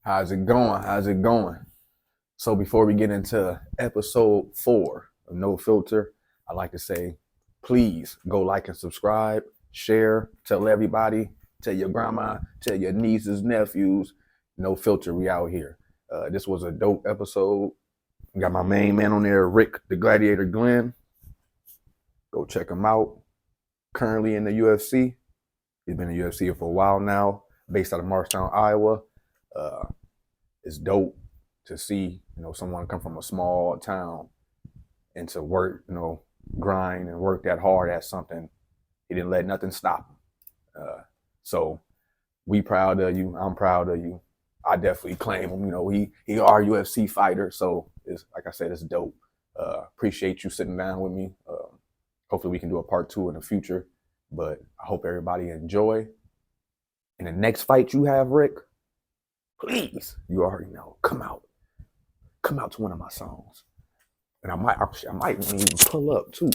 How's it going? How's it going? So before we get into episode 4 of No Filter, I'd like to say, please go like and subscribe, share, tell everybody, tell your grandma, tell your nieces, nephews, No Filter, we out here. This was a dope episode. Got my main man on there, Rick, the Gladiator Glenn. Go check him out. Currently in the UFC. He's been in the UFC for a while now, based out of Marshtown, Iowa. It's dope to see, someone come from a small town and to work, grind and work that hard at something. He didn't let nothing stop him. So we proud of you. I'm proud of you. I definitely claim him. He our UFC fighter. So it's, like I said, it's dope. Appreciate you sitting down with me. Hopefully we can do a part 2 in the future. But I hope everybody enjoy. And the next fight you have, Rick, please, you already know, come out to one of my songs. And I might even pull up too.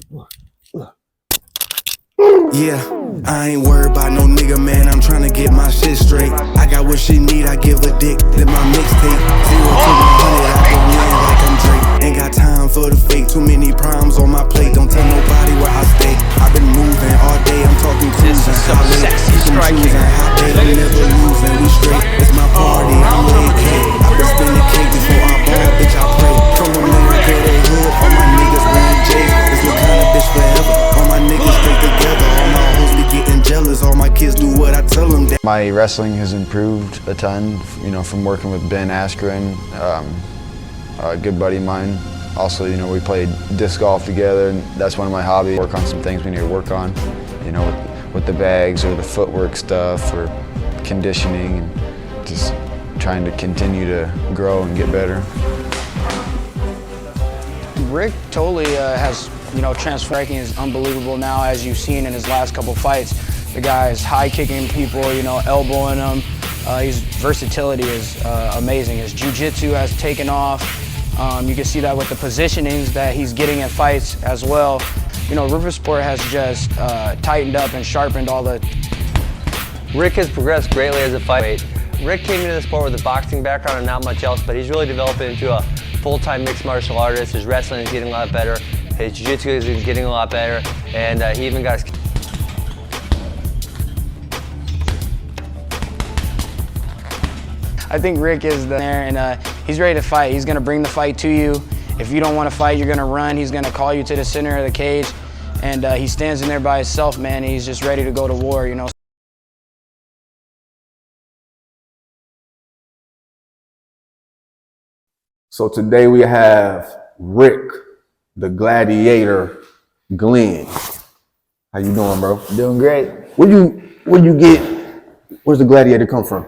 Yeah, I ain't worried about no nigga, man, I'm tryna get my shit straight. I got what she need, I give a dick, then my mixtape 0 to 100, I go land like I'm Drake. Ain't got time for the fake, too many problems on my plate. Don't tell nobody where I stay, I've been moving all day, I'm talking cruising. Some sexy striking. Hot day, we never losing, we straight. It's my party, I'm laid cake. I been spinning cake before I ball, bitch, I pray. From America to hood, all my niggas wearing J's. This no kind of bitch forever, all my niggas straight together. All my hoes be getting jealous, all my kids do what I tell them. My wrestling has improved a ton, from working with Ben Askren, a good buddy of mine. Also, we played disc golf together, and that's one of my hobbies. Work on some things we need to work on, with the bags or the footwork stuff or conditioning, and just trying to continue to grow and get better. Rick totally has, striking is unbelievable now, as you've seen in his last couple fights. The guy is high kicking people, elbowing them. His versatility is amazing. His jiu-jitsu has taken off. You can see that with the positionings that he's getting in fights as well. Riversport has just tightened up and sharpened all the... Rick has progressed greatly as a fighter. Rick came into the sport with a boxing background and not much else, but he's really developed into a full-time mixed martial artist. His wrestling is getting a lot better. His jiu-jitsu is getting a lot better. And he even got his... I think Rick is there, and he's ready to fight. He's going to bring the fight to you. If you don't want to fight, you're going to run. He's going to call you to the center of the cage, and he stands in there by himself, man. He's just ready to go to war, So today we have Rick, the Gladiator Glenn. How you doing, bro? Doing great. Where's the Gladiator come from?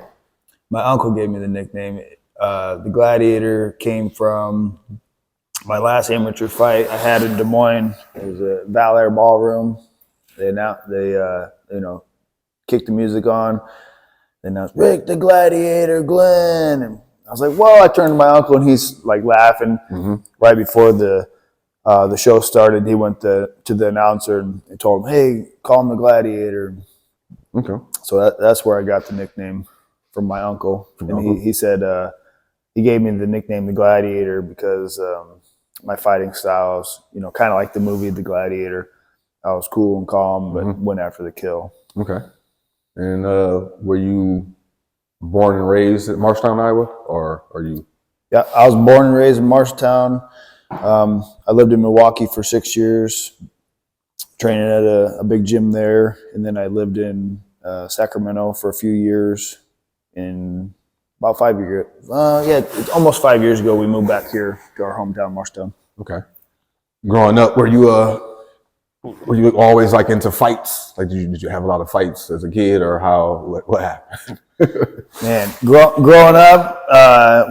My uncle gave me the nickname. The Gladiator came from my last amateur fight I had in Des Moines. It was a Valor Ballroom. They kicked the music on. They announced Rick the Gladiator Glenn. And I was like, whoa, I turned to my uncle and he's like laughing. Mm-hmm. Right before the show started, he went to the announcer and told him, hey, call him the Gladiator. Okay. So that's where I got the nickname from my uncle. He said he gave me the nickname the Gladiator because my fighting style is, kind of like the movie The Gladiator. I was cool and calm, but went after the kill. Okay. And were you born and raised in Marshtown, Iowa, or are you? Yeah, I was born and raised in Marshtown. I lived in Milwaukee for 6 years, training at a big gym there, and then I lived in Sacramento for a few years. In about 5 years, it's almost 5 years ago, we moved back here to our hometown, Marshtown. Okay. Growing up, were you always like into fights? Like, did you have a lot of fights as a kid, or what happened? Man, growing up,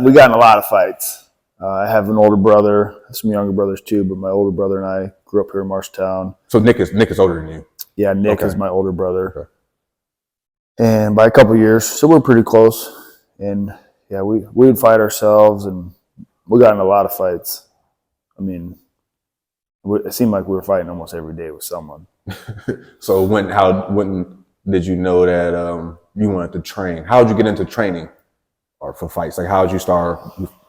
we got in a lot of fights. I have an older brother, some younger brothers too, but my older brother and I grew up here in Marshtown. So Nick is older than you? Yeah, Nick is my older brother. Okay. And by a couple of years, so we're pretty close. And yeah, we would fight ourselves, and we got in a lot of fights. I mean, it seemed like we were fighting almost every day with someone. So when did you know that you wanted to train? How did you get into training? or for fights? Like, how did you start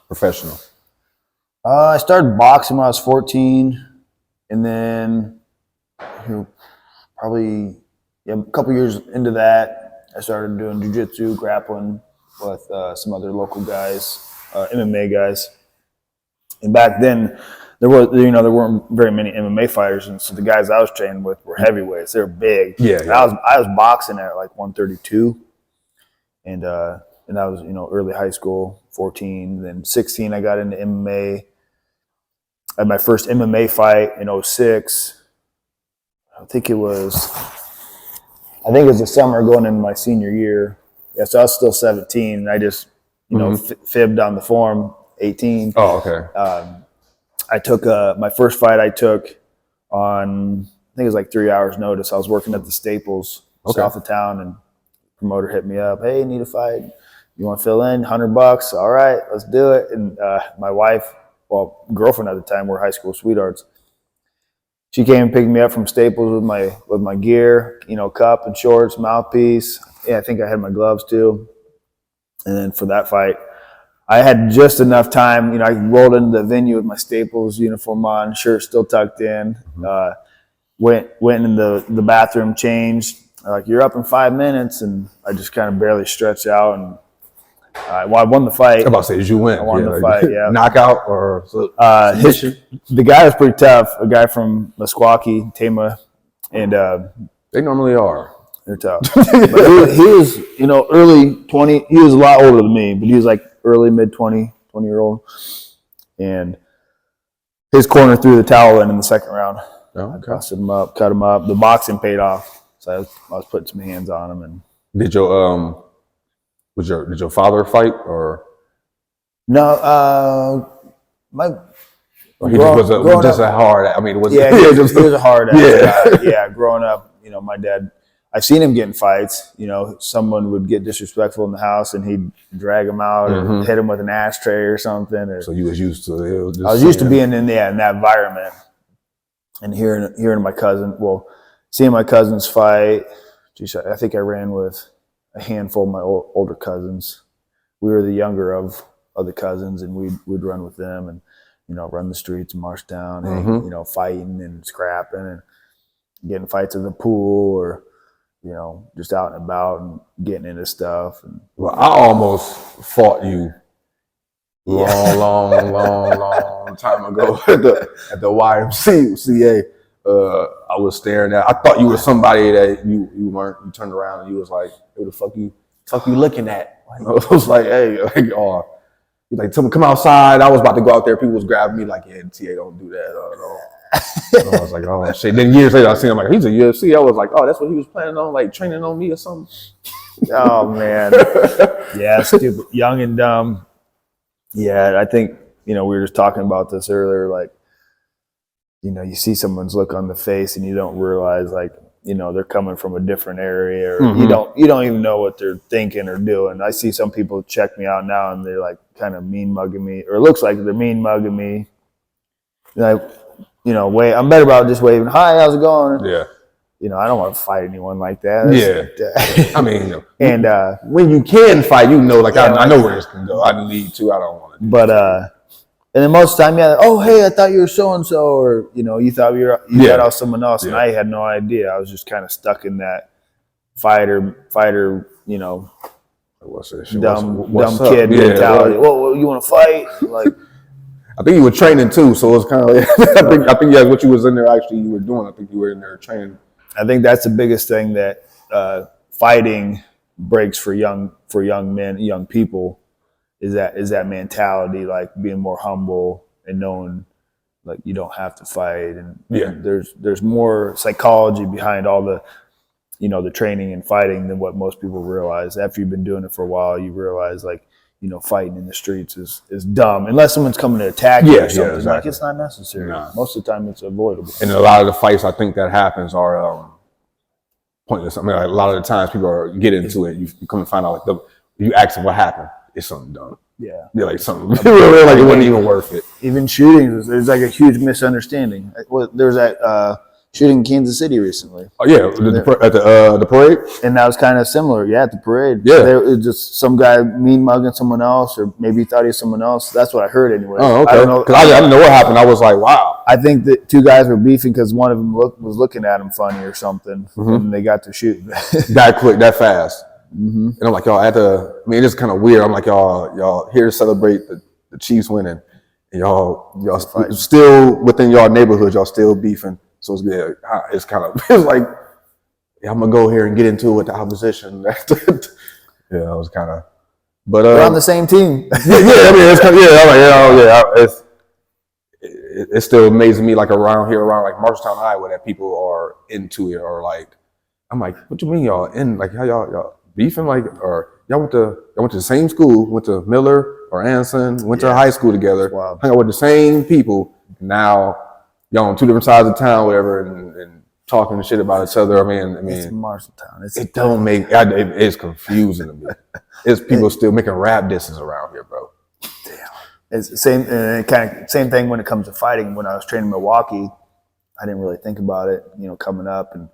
professional? I started boxing when I was 14, and then probably a couple years into that, I started doing jiu-jitsu, grappling with some other local guys, MMA guys. And back then, there weren't very many MMA fighters, and so the guys I was training with were heavyweights. They were big. Yeah. I was boxing at like 132, and that was early high school, 14. Then 16, I got into MMA. I had my first MMA fight in 06. I think it was the summer going into my senior year. Yeah, so I was still 17, and I just fibbed on the form, 18. Oh, okay. I took my first fight. I took on, I think it was like 3 hours notice. I was working at the Staples south of town, and the promoter hit me up. Hey, need a fight? You want to fill in? $100? All right, let's do it. And my wife, girlfriend at the time, we're high school sweethearts. She came and picked me up from Staples with my gear, cup and shorts, mouthpiece. Yeah, I think I had my gloves too. And then for that fight, I had just enough time. I rolled into the venue with my Staples uniform on, shirt still tucked in. Went in the bathroom, changed. Like, you're up in 5 minutes, and I just kind of barely stretched out, and I won the fight. I'm about to say, did you win? I won the fight. Yeah, knockout or the guy was pretty tough. A guy from Meskwaki, Tama, and they normally are. They're tough. But he was, early 20. He was a lot older than me, but he was like early, mid 20-year-old. And his corner threw the towel in the second round. Oh, okay. I busted him up, cut him up. The boxing paid off. So I was putting some hands on him. And did your father fight or? No, Or he was just a hard. I mean, was yeah, he was a hard ass guy. Yeah, growing up, my dad. I've seen him get in fights. Someone would get disrespectful in the house, and he'd drag him out or hit him with an ashtray or something. Or, so you was used to it. I was used to being in that environment, and hearing my cousin. Well, seeing my cousins fight. Geez, I think I ran with a handful of my older cousins. We were the younger of the cousins, and we'd run with them and run the streets in Marshtown, and fighting and scrapping and getting fights in the pool or just out and about and getting into stuff. And well, I almost fought you long time ago at the YMCA. I was staring at. I thought you were somebody that you weren't. You turned around and you was like, "Who the fuck you looking at?" I was like, "Hey, he's like, come outside." I was about to go out there. People was grabbing me like, "Yeah, TA, don't do that." So I was like, "Oh shit." Then years later, I seen him like, he's a UFC. I was like, "Oh, that's what he was planning on, like training on me or something." Oh man, yeah, stupid, young and dumb. Yeah, I think we were just talking about this earlier. Like, you see someone's look on the face, and you don't realize like they're coming from a different area, or you don't even know what they're thinking or doing. I see some people check me out now, and they're like kind of mean mugging me, or it looks like they're mean mugging me. Like, I'm better about just waving, "Hi, how's it going?" Yeah. I don't want to fight anyone like that. Yeah. I mean, and when you can fight, like I know where this can go. I need to. I don't want to. But and then most of the time, oh hey, I thought you were so and so, or you thought thought I was someone else, and I had no idea. I was just kind of stuck in that fighter, What's dumb kid mentality. Well, you want to fight? Like, I think you were training too, so it's kind of like I think what you was in there actually you were doing. I think you were in there training. I think that's the biggest thing that fighting breaks for young men, young people, is that mentality, like being more humble and knowing like you don't have to fight, and there's more psychology behind all the the training and fighting than what most people realize. After you've been doing it for a while, you realize like fighting in the streets is dumb unless someone's coming to attack you or something. Yeah, exactly. Like, it's not necessary. Nah. Most of the time it's avoidable. And a lot of the fights I think that happens are pointless. I mean, like, a lot of the times people get into it. You come and find out like you ask them what happened. It's something dumb. Yeah. Yeah, like something like it wasn't even worth it. Even shootings, there's like a huge misunderstanding. There's that shooting in Kansas City recently. Oh yeah, at the parade. And that was kind of similar. Yeah, at the parade. Yeah. It was just some guy mean mugging someone else, or maybe he thought he was someone else. That's what I heard anyway. Oh, okay. I don't know. Because I didn't know what happened. I was like, wow. I think that two guys were beefing because one of them was looking at him funny or something, and they got to shoot. That quick, that fast. And I'm like, y'all it's kind of weird. I'm like, y'all here to celebrate the Chiefs winning. And y'all still within y'all neighborhood, y'all still beefing. So it's kind of, it's like, yeah, I'm going to go here and get into it with the opposition. Yeah, it was kind of, but. We're on the same team. It's kind of, I'm like, it's still amazing me, like around like Marshalltown, Iowa, that people are into it, or like, I'm like, what you mean y'all in, like, how y'all beefing, like, or y'all went to the same school, went to Miller or Anson, went to high school together, hung out with the same people. Now y'all on two different sides of town, whatever, and talking shit about each other. I mean, it's Marshalltown. It don't make it's confusing to me. It's people still making rap disses around here, bro. It's the same, same thing when it comes to fighting. When I was training in Milwaukee, I didn't really think about it, coming up. And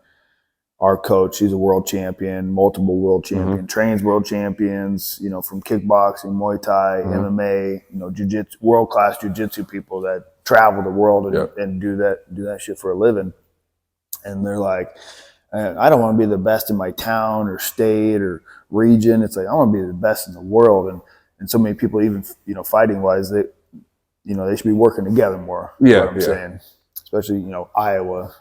our coach, he's a world champion, multiple world champion, trains world champions, from kickboxing, Muay Thai, MMA, jiu-jitsu, world-class jiu-jitsu people that travel the world and do that shit for a living. And they're like, I don't want to be the best in my town or state or region. It's like, I want to be the best in the world. And so many people, even fighting wise, they should be working together more. Yeah, what I'm saying, especially Iowa.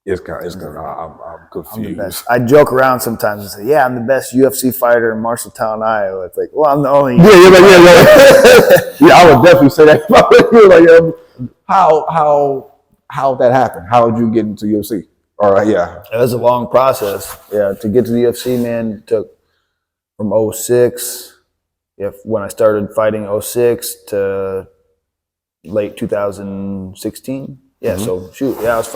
It's kind of I'm confused. I'm the best. I joke around sometimes and say, "Yeah, I'm the best UFC fighter in Marshalltown, Iowa." It's like, well, I'm the only. Yeah, I would definitely say that about you. Like, how that happened? How did you get into UFC? Or It was a long process. Yeah, to get to the UFC, man, it took from 06. When I started fighting 06 to late 2016. Yeah, so I was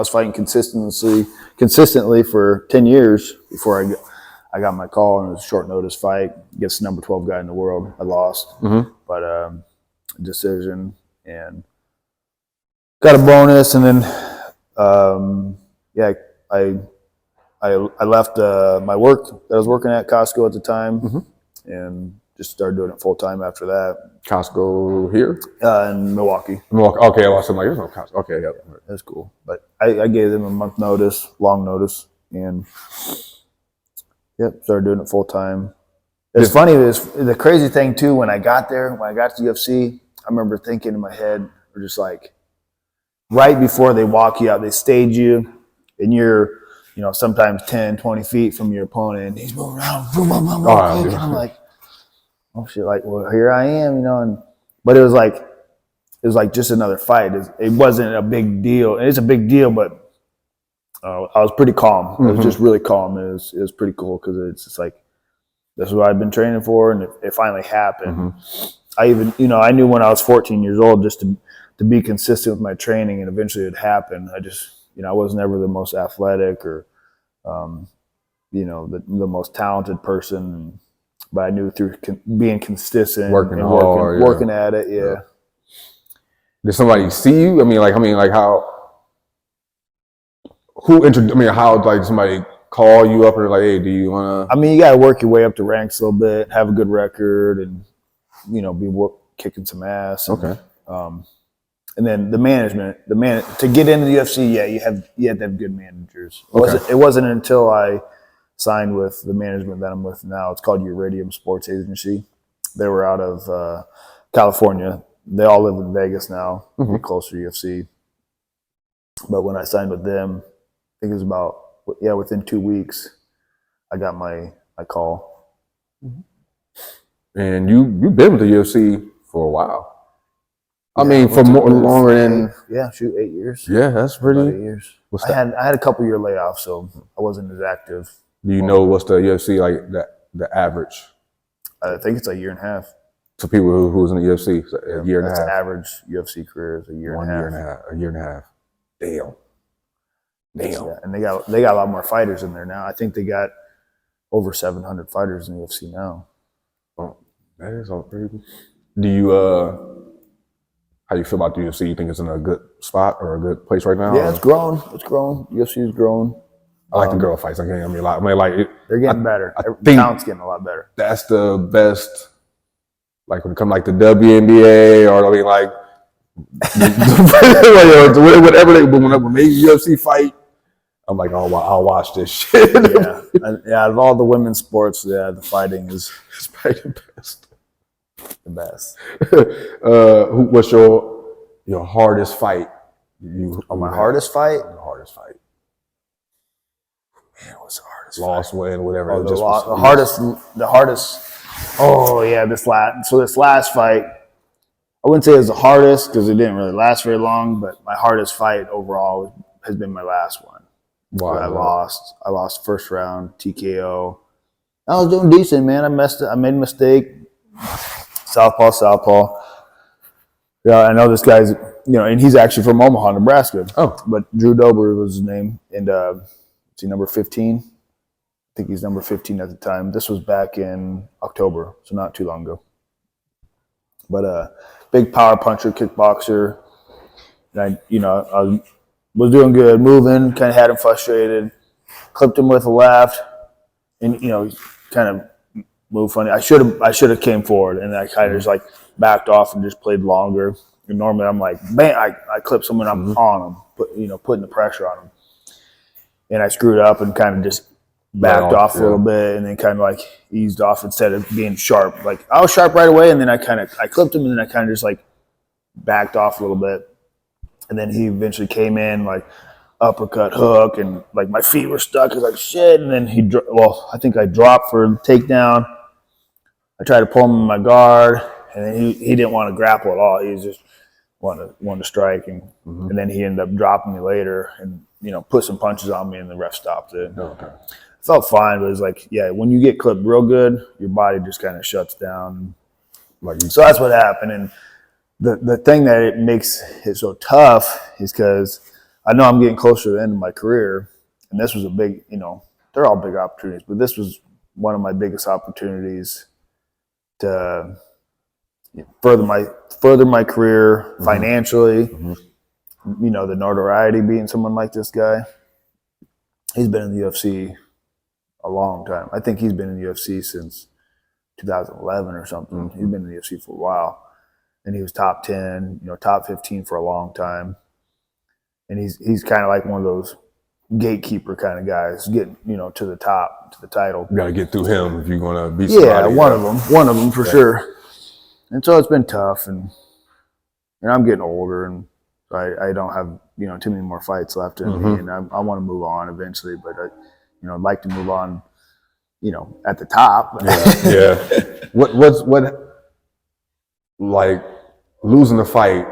fighting consistently for 10 years before I got my call, and it was a short notice fight against the number 12 guy in the world. I lost, but decision, and got a bonus, and then I left my work that I was working at Costco at the time, and just started doing it full time after that. Costco here? In Milwaukee. Okay, I was like, there's no Costco. Okay, yeah. That's cool. But I gave them a month notice, long notice, and started doing it full time. It's funny, the crazy thing too, when I got to UFC, I remember thinking in my head, or just like, right before they walk you out, they stage you, and you're, sometimes 10, 20 feet from your opponent, and he's moving around, and I'm like, oh shit, like, well, here I am, but it was like just another fight. It wasn't a big deal. And it's a big deal, but I was pretty calm. It was just really calm. It was pretty cool because it's just like, this is what I've been training for, and it finally happened. I even, I knew when I was 14 years old just to be consistent with my training, and eventually it happened. I just, I wasn't ever the most athletic or, the most talented person, but I knew through being consistent, working hard, working at it, yeah. Did somebody see you? How? How like somebody call you up and like, hey, do you want to? You got to work your way up the ranks a little bit, have a good record, and be kicking some ass. Okay. And then the management, to get into the UFC, you had to have good managers. Okay. It wasn't until I signed with the management that I'm with now. It's called Iridium Sports Agency. They were out of California. They all live in Vegas now, closer to UFC. But when I signed with them, I think it was about, within 2 weeks, I got my call. And you've been with the UFC for a while. For longer than 8 years. Yeah, that's pretty. About 8 years. I had a couple year layoff, so I wasn't as active. Do you know what's the UFC like the average? I think it's a year and a half. So people who's in the UFC, a year and a half. An average UFC career is a year and a half. A year and a half. Damn. Yeah, and they got a lot more fighters in there now. I think they got over 700 fighters in the UFC now. Oh, that is all pretty good. Do you How you feel about the UFC? You think it's in a good spot or a good place right now? Yeah, it's grown. It's grown. UFC is grown. I like the girl fights. I mean, like They're getting better. I The think talent's getting a lot better. that's the best. Like when it comes like the WNBA or I mean like whatever when they UFC fight, I'm like, oh, I'll watch this shit. Yeah, out of all the women's sports, the fighting is It's probably the best. the best. What's your hardest fight? My hardest fight? The hardest fight. Man, what's the hardest Loss, win, whatever. fight? The hardest. Oh yeah, this last fight, I wouldn't say it was the hardest because it didn't really last very long, but my hardest fight overall has been my last one. Wow. I lost first round TKO. I was doing decent, man. I made a mistake. Southpaw. Yeah, I know this guy's, and he's actually from Omaha, Nebraska. Oh. But Drew Dober was his name. And is he number 15? I think he's number 15 at the time. This was back in October, so not too long ago. But big power puncher, kickboxer. And I was doing good, moving, kind of had him frustrated. Clipped him with a left, and kind of moved funny. I should have came forward, and I kind of just like backed off and just played longer. And normally I'm like, bam, I clip someone, I'm on him, putting the pressure on him. And I screwed up and kind of just backed off a little bit, and then kind of like eased off instead of being sharp. Like I was sharp right away, and then I clipped him, and then I kind of just like backed off a little bit. And then he eventually came in, like uppercut, hook, and like my feet were stuck. I was like, shit. And then I think I dropped for the takedown. I tried to pull him in my guard, and then he didn't want to grapple at all. He was just wanted to strike, and then he ended up dropping me later, and put some punches on me, and the ref stopped it. Okay. I felt fine, but it was like, yeah, when you get clipped real good, your body just kind of shuts down. So that's what happened, and the thing that it makes it so tough is because I know I'm getting closer to the end of my career, and this was a big, they're all big opportunities, but this was one of my biggest opportunities to further my career financially. The notoriety, being someone like this guy. He's been in the UFC a long time. I think he's been in the UFC since 2011 or something. He's been in the UFC for a while. And he was top 10, top 15 for a long time. And he's kind of like one of those gatekeeper kind of guys, getting, to the top, to the title. You got to get through him if you're going to beat somebody. Yeah, one of them for sure. And so it's been tough, and I'm getting older, and I don't have, too many more fights left in me, and I want to move on eventually, but I'd like to move on, at the top. Yeah. What like losing the fight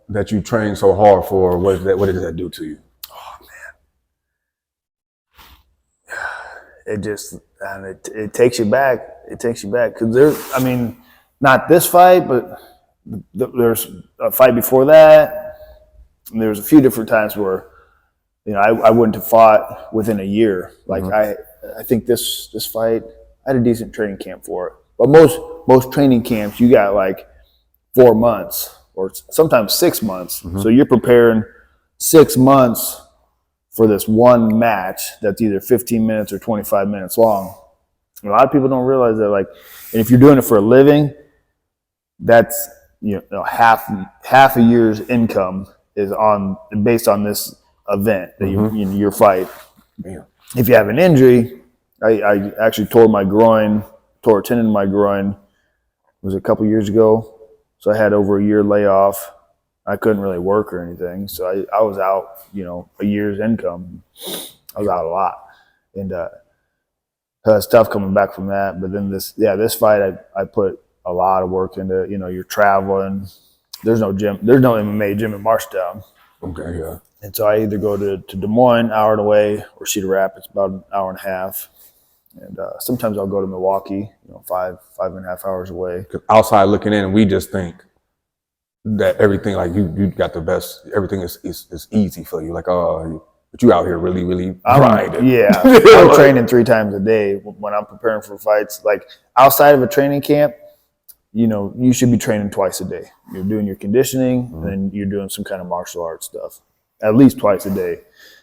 that you trained so hard for, what did that do to you? Oh man, it takes you back. It takes you back because not this fight, but there's a fight before that. And there was a few different times where I wouldn't have fought within a year. Like I think this fight, I had a decent training camp for it, but most training camps you got like 4 months or sometimes 6 months. So you're preparing 6 months for this one match that's either 15 minutes or 25 minutes long. And a lot of people don't realize that, like, and if you're doing it for a living, that's half a year's income is based on this event that your fight. Damn. If you have an injury, I actually tore a tendon in my groin. It was a couple years ago. So I had over a year layoff. I couldn't really work or anything. So I was out, a year's income. I was out a lot. And it's tough coming back from that. But then this fight, I put a lot of work into, you're traveling. There's no gym. There's no MMA gym in Marshtown. Okay, yeah. And so I either go to Des Moines, hour and away, or Cedar Rapids, about an hour and a half. And sometimes I'll go to Milwaukee, 5.5 hours away. Outside looking in, we just think that everything, like you got the best, everything is easy for you. Like, but you out here really, really grinding. Yeah. I'm training 3 times a day when I'm preparing for fights. Like outside of a training camp, you should be training twice a day. You're doing your conditioning, and then you're doing some kind of martial arts stuff, at least twice a day.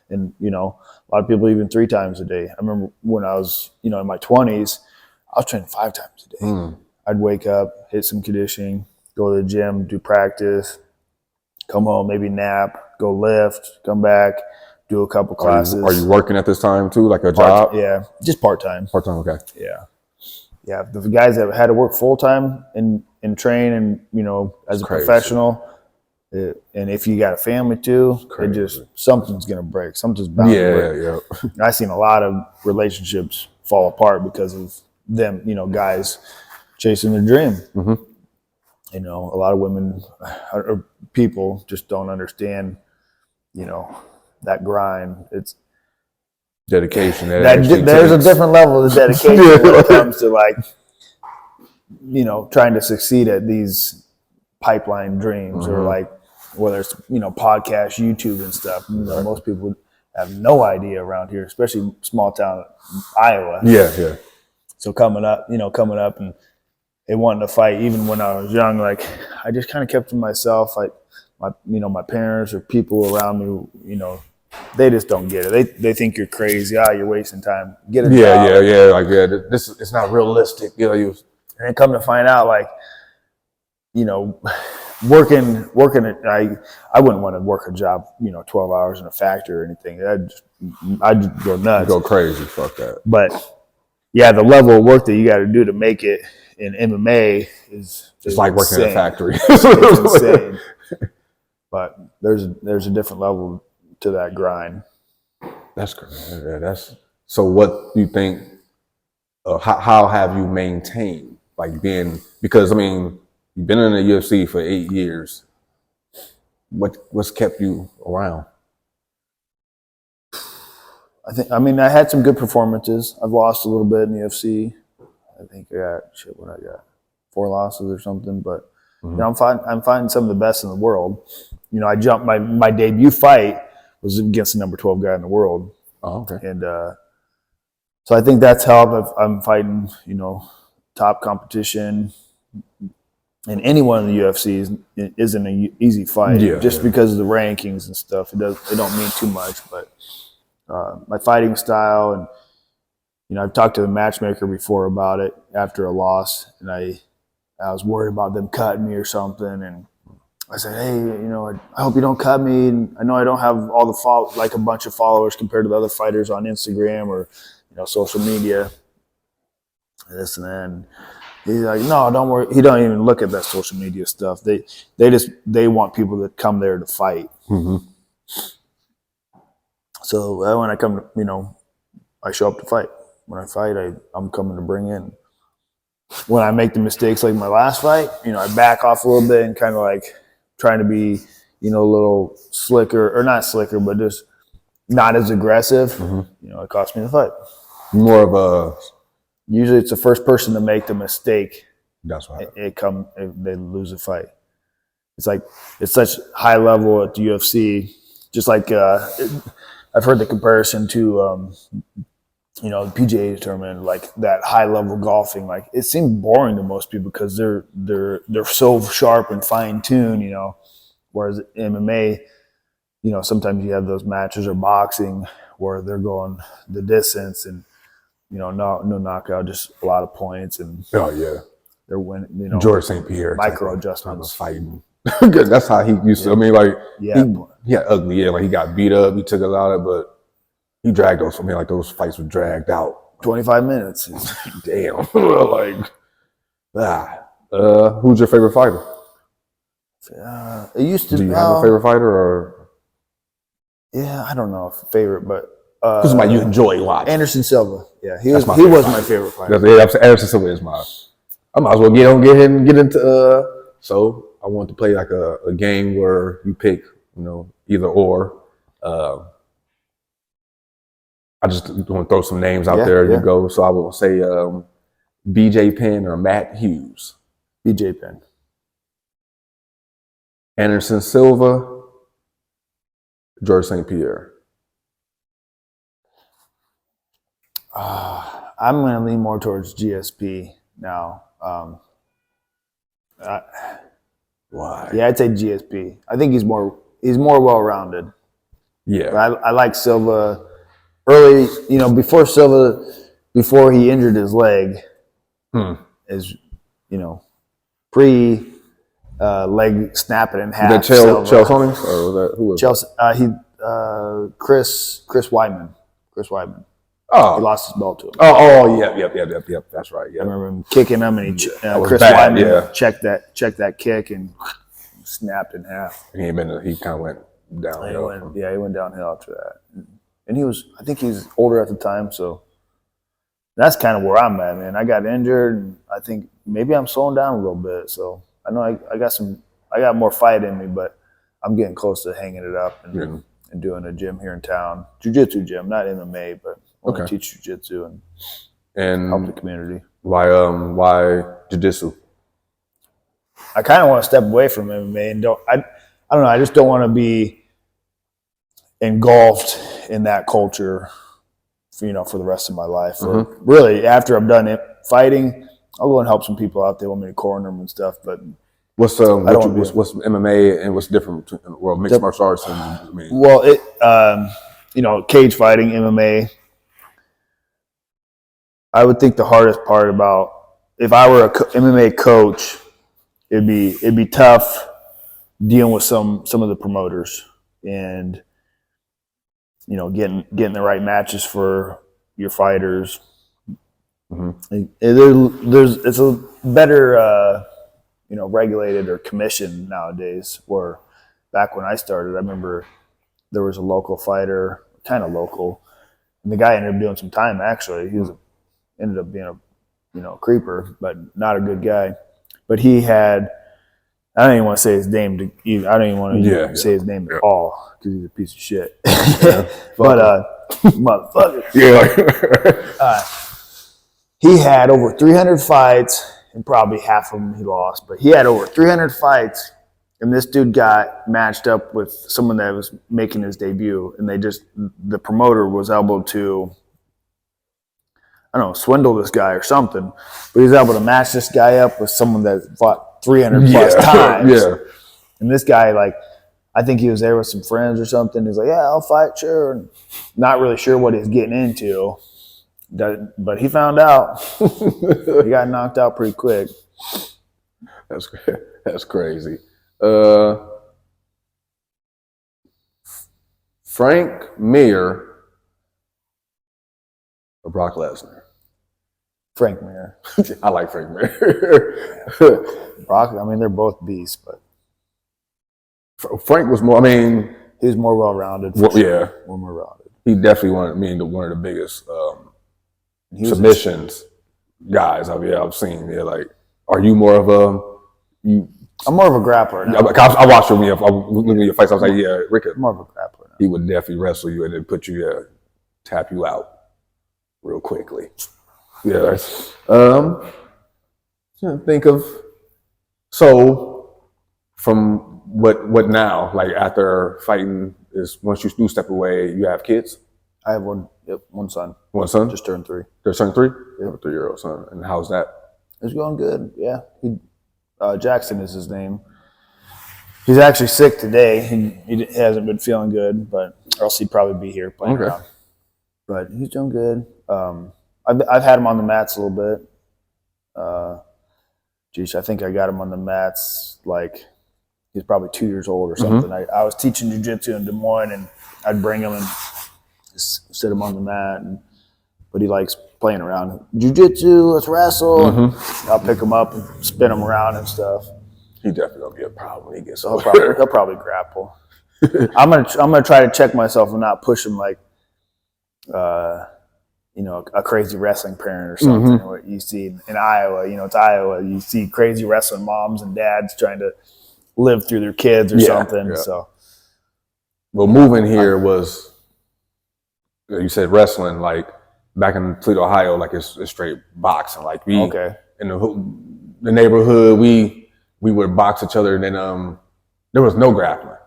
And, a lot of people even 3 times a day. I remember when I was, in my 20s, I was training 5 times a day. I'd wake up, hit some conditioning, go to the gym, do practice, come home, maybe nap, go lift, come back, do a couple classes. Are you working at this time too, like a job? Yeah, just part-time. Part-time, okay. Yeah. The guys that had to work full-time and train and, as a professional, and if you got a family too, something's going to break. Something's bound to break. Yeah. I've seen a lot of relationships fall apart because of them, guys chasing their dream. A lot of women or people just don't understand, that grind. It's dedication. There's a different level of dedication when it comes to trying to succeed at these pipeline dreams or whether it's, podcast, YouTube and stuff. Most people have no idea around here, especially small town Iowa. Yeah. So coming up and wanting to fight, even when I was young, I just kind of kept to myself. My parents or people around me, they just don't get it. They think you're crazy. You're wasting time. Get a job. Yeah. This it's not realistic. And then come to find out, working it. I wouldn't want to work a job, 12 hours in a factory or anything. I'd go nuts. Go crazy. Fuck that. But yeah, the level of work that you got to do to make it in MMA is like insane. working in a factory. It's insane. But there's a different level to that grind. That's great. Yeah, so. What do you think? How have you maintained being? Because you've been in the UFC for 8 years. What's kept you around? I had some good performances. I've lost a little bit in the UFC. I think I got 4 losses or something, but I'm fighting some of the best in the world. I jumped my debut fight was against the number 12 guy in the world. Oh, okay. And so I think that's helped. I'm fighting, top competition, and anyone in the UFC isn't an easy fight. Because of the rankings and stuff. It don't mean too much, but my fighting style and I've talked to the matchmaker before about it after a loss, and I was worried about them cutting me or something, and I said, hey, I hope you don't cut me. And I know I don't have all the a bunch of followers compared to the other fighters on Instagram or, social media, and this and that. And he's like, no, don't worry. He don't even look at that social media stuff. They want people that come there to fight. So when I come, I show up to fight. When I fight, I'm coming to bring in. When I make the mistakes like my last fight, I back off a little bit and kind of trying to be, a little slicker, or not slicker, but just not as aggressive. It cost me the fight. More of a. Usually, it's the first person to make the mistake. That's right. They lose a fight. It's such high level at the UFC. Just I've heard the comparison to the PGA tournament, that high level golfing. It seems boring to most people because they're so sharp and fine tuned, Whereas MMA, sometimes you have those matches or boxing where they're going the distance and no knockout, just a lot of points and they're winning. George St. Pierre micro adjustments fighting. That's how he used to. He got ugly. Yeah, he got beat up. He took a lot of, but he dragged those for me. Those fights were dragged out. 25 minutes. Damn. Who's your favorite fighter? It used to. Do you have a favorite fighter or? Yeah, I don't know if favorite, but who's somebody you enjoy watching? Anderson Silva. Yeah, he was my favorite fighter. Anderson Silva is mine. I might as well get into. So I want to play a game where you pick, either or. I just want to throw some names out there. You go. So I will say BJ Penn or Matt Hughes. BJ Penn. Anderson Silva, George St. Pierre. I'm going to lean more towards GSP now. Why? Yeah, I'd say GSP. I think he's more well-rounded. Yeah. But I like Silva early, before he injured his leg, is, pre leg snapping in half. Was that Chelsea Honings, or was that who was Chelsea? Chris Weidman. Chris Weidman. Oh, He lost his belt to him. Yep. That's right. I Yeah. remember him kicking him, and was Chris bad, Weidman checked that kick and snapped in half. He kind of went downhill. He went downhill after that. And I think he was older at the time, so that's kind of where I'm at, man. I got injured, and I think maybe I'm slowing down a little bit. So I know I got more fight in me, but I'm getting close to hanging it up and doing a gym here in town, jiu-jitsu gym, not MMA, but I want to teach jiu-jitsu and help the community. Why jiu-jitsu? I kind of want to step away from MMA and I don't know. I just don't want to be engulfed in that culture, for the rest of my life. Or really, after I'm done fighting, I'll go and help some people out. They want me to corner them and stuff. But what's MMA and what's different between mixed martial arts and MMA? Well, cage fighting, MMA. I would think the hardest part about if I were a MMA coach, it'd be tough dealing with some of the promoters and getting the right matches for your fighters. It's a better regulated or commissioned nowadays. Where back when I started, I remember there was a local fighter, kind of local, and the guy ended up doing some time. Actually, he ended up being a creeper, but not a good guy. But he had, I don't even want to say his name. I don't even want to say his name at all because he's a piece of shit. But motherfucker. Yeah. He had over 300 fights, and probably half of them he lost. But he had over 300 fights, and this dude got matched up with someone that was making his debut, and the promoter was able to, I don't know, swindle this guy or something, but he was able to match this guy up with someone that fought 300 plus times. Yeah. And this guy, I think he was there with some friends or something. He's like, yeah, I'll fight, sure. And not really sure what he's getting into, but he found out. He got knocked out pretty quick. That's crazy. Frank Mir or Brock Lesnar? Frank Mir. I like Frank Mir. Brock, they're both beasts, but Frank was more, he was more well-rounded. Yeah. More well-rounded. He definitely one of the biggest submissions guys I've seen. Yeah, are you more of I'm more of a grappler now. I watched him. Looking at your fights, I was like, yeah, Rick. I'm more of a grappler now. He would definitely wrestle you and then put you, tap you out real quickly. Yeah, that's. Think of from what now? After fighting is once you do step away, you have kids. I have one. Yep, one son. One son just turned 3. Just turned 3. Yeah. I have a 3-year-old son. And how's that? It's going good. Yeah, Jackson is his name. He's actually sick today. He hasn't been feeling good, but or else he'd probably be here playing around. But he's doing good. I've had him on the mats a little bit. I think I got him on the mats he's probably 2 years old or something. I was teaching jiu-jitsu in Des Moines, and I'd bring him and just sit him on the mat. But he likes playing around. Jiu-jitsu, let's wrestle. I'll pick him up and spin him around and stuff. He definitely gonna be a problem when he gets older. He'll probably grapple. I'm gonna try to check myself and not push him a crazy wrestling parent or something. What you see in Iowa, it's Iowa. You see crazy wrestling moms and dads trying to live through their kids or something. Yeah. So, well, moving here was, you said wrestling, back in Toledo, Ohio, it's straight boxing. In the neighborhood, we would box each other, and then there was no grappling.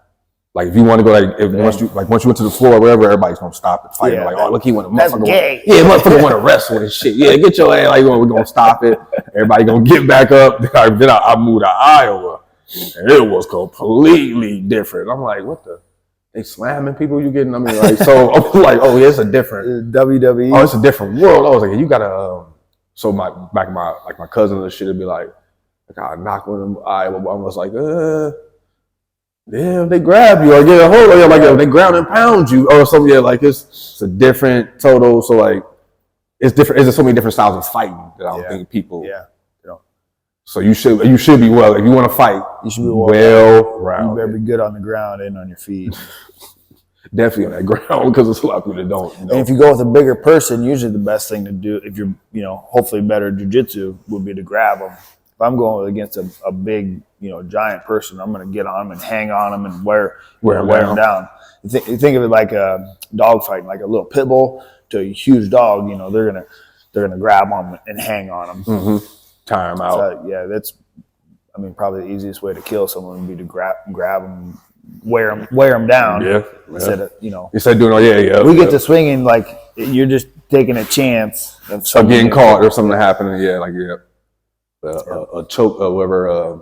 If you want to go, once you went to the floor, wherever, everybody's gonna stop and fight. Oh, look, he want to motherfucker. Yeah, motherfucker want to wrestle and shit. Yeah, get your ass. We're gonna stop it. everybody gonna get back up. Then I moved to Iowa, and it was completely different. I'm like, what the? They slamming people you getting? I mean, like, so I'm like, oh, yeah, it's a different WWE. Oh, it's a different world. I was like, you gotta. So my cousins and shit would be like, I knock on them. I was like, damn, they grab you or get a hold of you, like they ground and pound you or something. Yeah, like it's a different total. So like, it's different. There's so many different styles of fighting that I don't think people. Yeah. So you should be well. If you want to fight, You should be well rounded. You better be good on the ground and on your feet. Definitely on that ground because there's a lot of people that don't. And if you go with a bigger person, usually the best thing to do, if you're, hopefully better at jiu-jitsu, would be to grab them. If I'm going against a big, giant person, I'm going to get on them and hang on them and wear them down. You think of it like a dog fighting, like a little pit bull to a huge dog. They're gonna grab them and hang on them. Mm-hmm. Tire them out. So, that's, probably the easiest way to kill someone would be to grab them, wear them down. Yeah. Instead of instead of doing we get to swinging like you're just taking a chance of getting caught or something happening. Yeah, like a choke or whatever.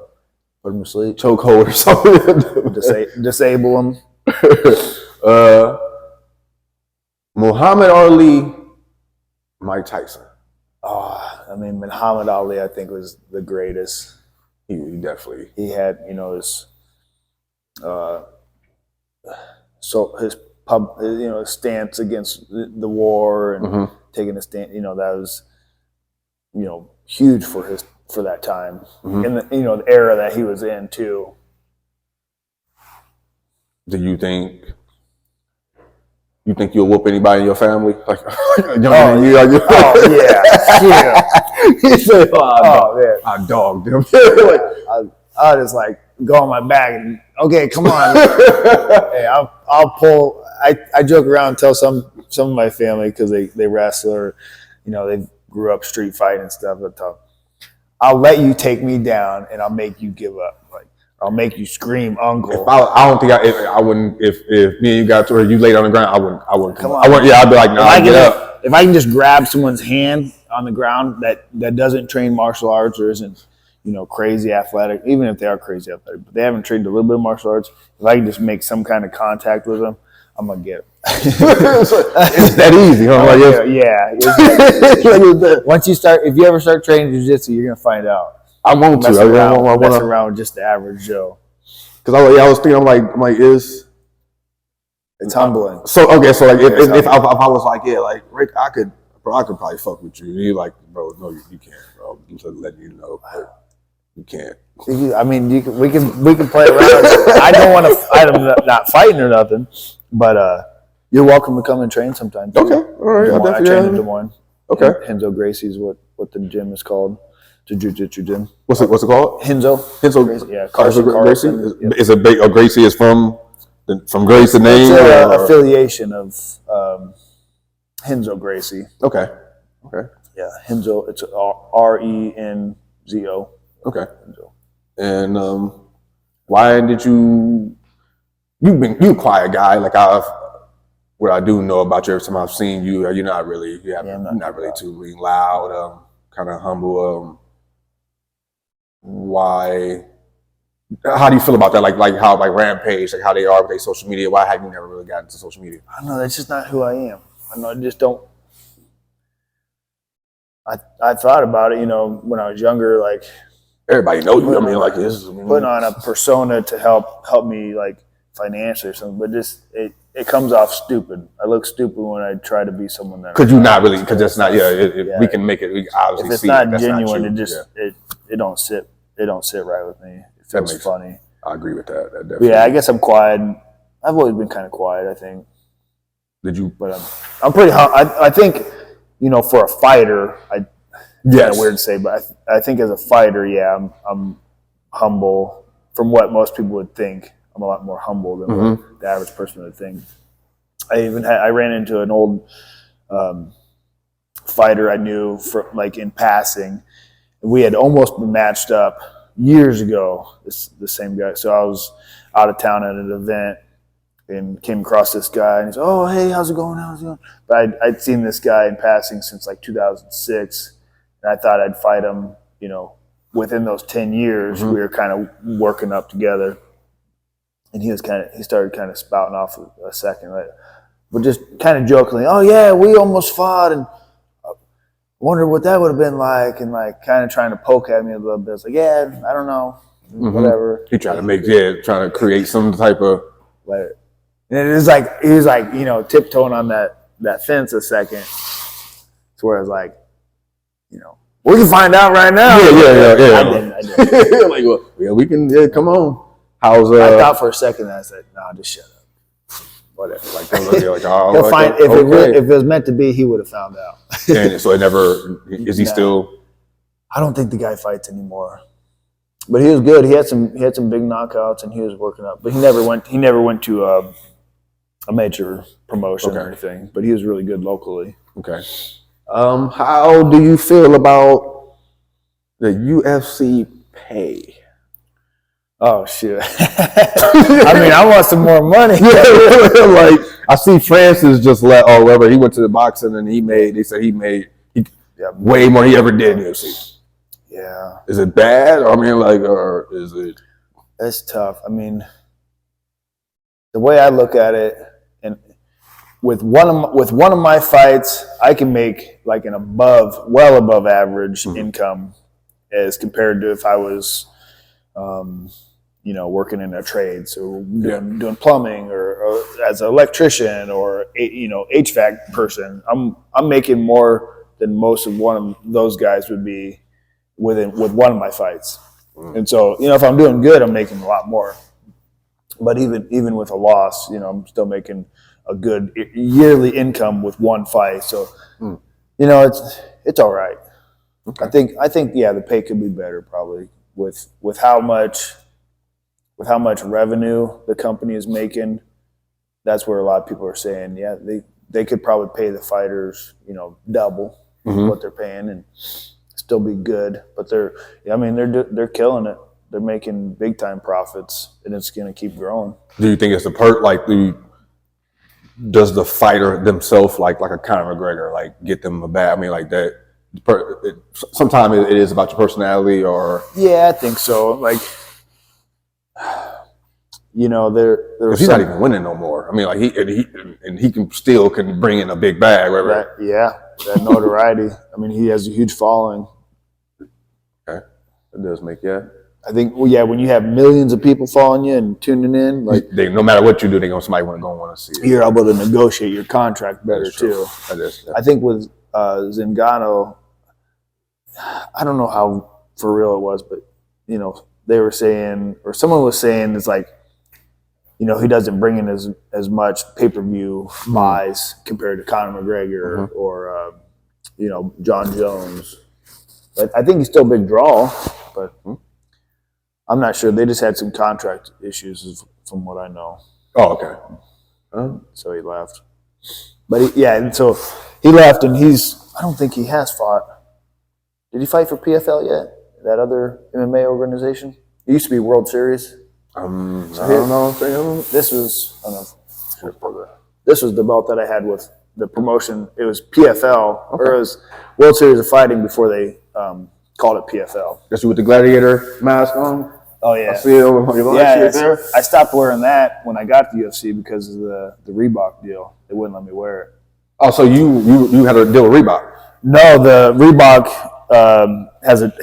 Put them to sleep. Chokehold or something. Disable them. Muhammad Ali, Mike Tyson. Muhammad Ali, I think, was the greatest. He definitely. He had, his, his stance against the war and taking a stand. That was, huge for that time in the era that he was in too. Do you think you'll whoop anybody in your family? Like, yeah. He said, man, I dogged him. I just go on my back and okay, come on. Hey, I'll pull. I joke around and tell some of my family because they wrestle or they grew up street fighting and stuff. I'll let you take me down and I'll make you give up. I'll make you scream, uncle. I don't think I wouldn't. If me and you got to, or you laid on the ground, I wouldn't. Come on. I'd be like, nah, get up. If I can just grab someone's hand on the ground that doesn't train martial arts or isn't, crazy athletic, even if they are crazy athletic, but they haven't trained a little bit of martial arts, if I can just make some kind of contact with them, I'm going to get it. It's that easy. Yeah. Once if you ever start training jiu-jitsu, you're going to find out. I want to. I want mess around with just the average Joe. Because I was thinking, I'm like, it's humbling. So okay, so like if I was like, yeah, like Rick, I could probably fuck with you. And you're like, bro, no, you can't, bro. I'm just letting you know, you can't. We can play around. I don't want to. I'm not fighting or nothing, but you're welcome to come and train sometime. Okay, all right. I train in Des Moines. Okay, Henzo Gracie is what the gym is called. The jiu-jitsu gym. What's it called? Henzo Gracie. Yeah, Gracie. Is it big? Gracie is from Grace the name? It's an affiliation of Henzo Gracie. Okay. Yeah, Henzo. It's RENZO. Okay. Henzo. And why did you a quiet guy? Like what I do know about you every time I've seen you, you're not really too loud, kind of humble. Why? How do you feel about that? Like how Rampage, like how they are with their social media. Why have you never really gotten into social media? I don't know. That's just not who I am. I just don't. I thought about it, when I was younger. Like everybody know you. Like this is putting on a persona to help me like financially or something. But just it comes off stupid. I look stupid when I try to be someone that. Because you're not really. Because that's not. We can make it. We obviously if it's see not that's genuine, not it just it don't sit. It don't sit right with me. It feels funny. I agree with that. That definitely. Yeah, I guess I'm quiet. I've always been kind of quiet, I think. Did you? But I'm pretty. I think, for a fighter, Kind of weird to say, but I think as a fighter, yeah, I'm humble. From what most people would think, I'm a lot more humble than what the average person would think. I ran into an old fighter I knew in passing. We had almost been matched up years ago, the same guy. So I was out of town at an event and came across this guy. And he's, oh, hey, how's it going? But I'd seen this guy in passing since 2006. And I thought I'd fight him you know, within those 10 years, we were kind of working up together. And he started kind of spouting off a second, right? But just kind of jokingly, oh yeah, we almost fought, and I wonder what that would have been like, and like kind of trying to poke at me a little bit. It's like, yeah, I don't know, whatever. He tried to trying to create some type of. Whatever. And it is like he was like, you know, tiptoeing on that fence a second. To where I was like, you know, we can find out right now. Yeah. I didn't. Like, well, yeah, we can. Yeah, come on. How's I thought for a second, and I said, no, just shut up. whatever? Like, oh, he'll find if it was meant to be, he would have found out. And so it never is. He still. I don't think the guy fights anymore. But he was good. He had some big knockouts, and he was working up. But he never went to a major promotion or anything. But he was really good locally. Okay. How do you feel about the UFC pay? Oh shit! I mean, I want some more money. Like I see Francis just wherever he went to the boxing and they said he made way more than he ever did in UFC. Yeah. Is it bad? I mean, like, or is it? It's tough. I mean, the way I look at it, and with one of my fights, I can make like an well above average income as compared to if I was, working in a trade, so doing plumbing or as an electrician or HVAC person. I'm making more than most of one of those guys would be with one of my fights. And so, if I'm doing good, I'm making a lot more. But even with a loss, I'm still making a good yearly income with one fight. So, it's all right. Okay. I think the pay could be better probably with how much revenue the company is making. That's where a lot of people are saying, they could probably pay the fighters, double what they're paying and still be good. But they're killing it. They're making big time profits, and it's going to keep growing. Do you think it's the perk? Like, does the fighter themselves, like a Conor McGregor, like get them a bad? I mean, like that. Sometimes it is about your personality, or I think so. Like, there he's not even winning no more. I mean, like he can bring in a big bag, right? That notoriety. I mean, he has a huge following. Okay, it does make I think, when you have millions of people following you and tuning in, like no matter what you do, somebody want to see it. You're able to negotiate your contract better too. That is. I think with Zingano, I don't know how for real it was, but they were saying, or someone was saying, it's like, he doesn't bring in as much pay-per-view buys compared to Conor McGregor or John Jones. But I think he's still a big draw, but I'm not sure. They just had some contract issues from what I know. Oh, okay. So he left. But and so he left, and I don't think he has fought. Did he fight for PFL yet? That other MMA organization? It used to be World Series. I don't know. This was the belt that I had with the promotion. It was PFL, or it was World Series of Fighting before they called it PFL. That's you with the gladiator mask on? Oh, yeah. I see it on your there. I stopped wearing that when I got to the UFC because of the Reebok deal. They wouldn't let me wear it. Oh, so you had a deal with Reebok? No, the Reebok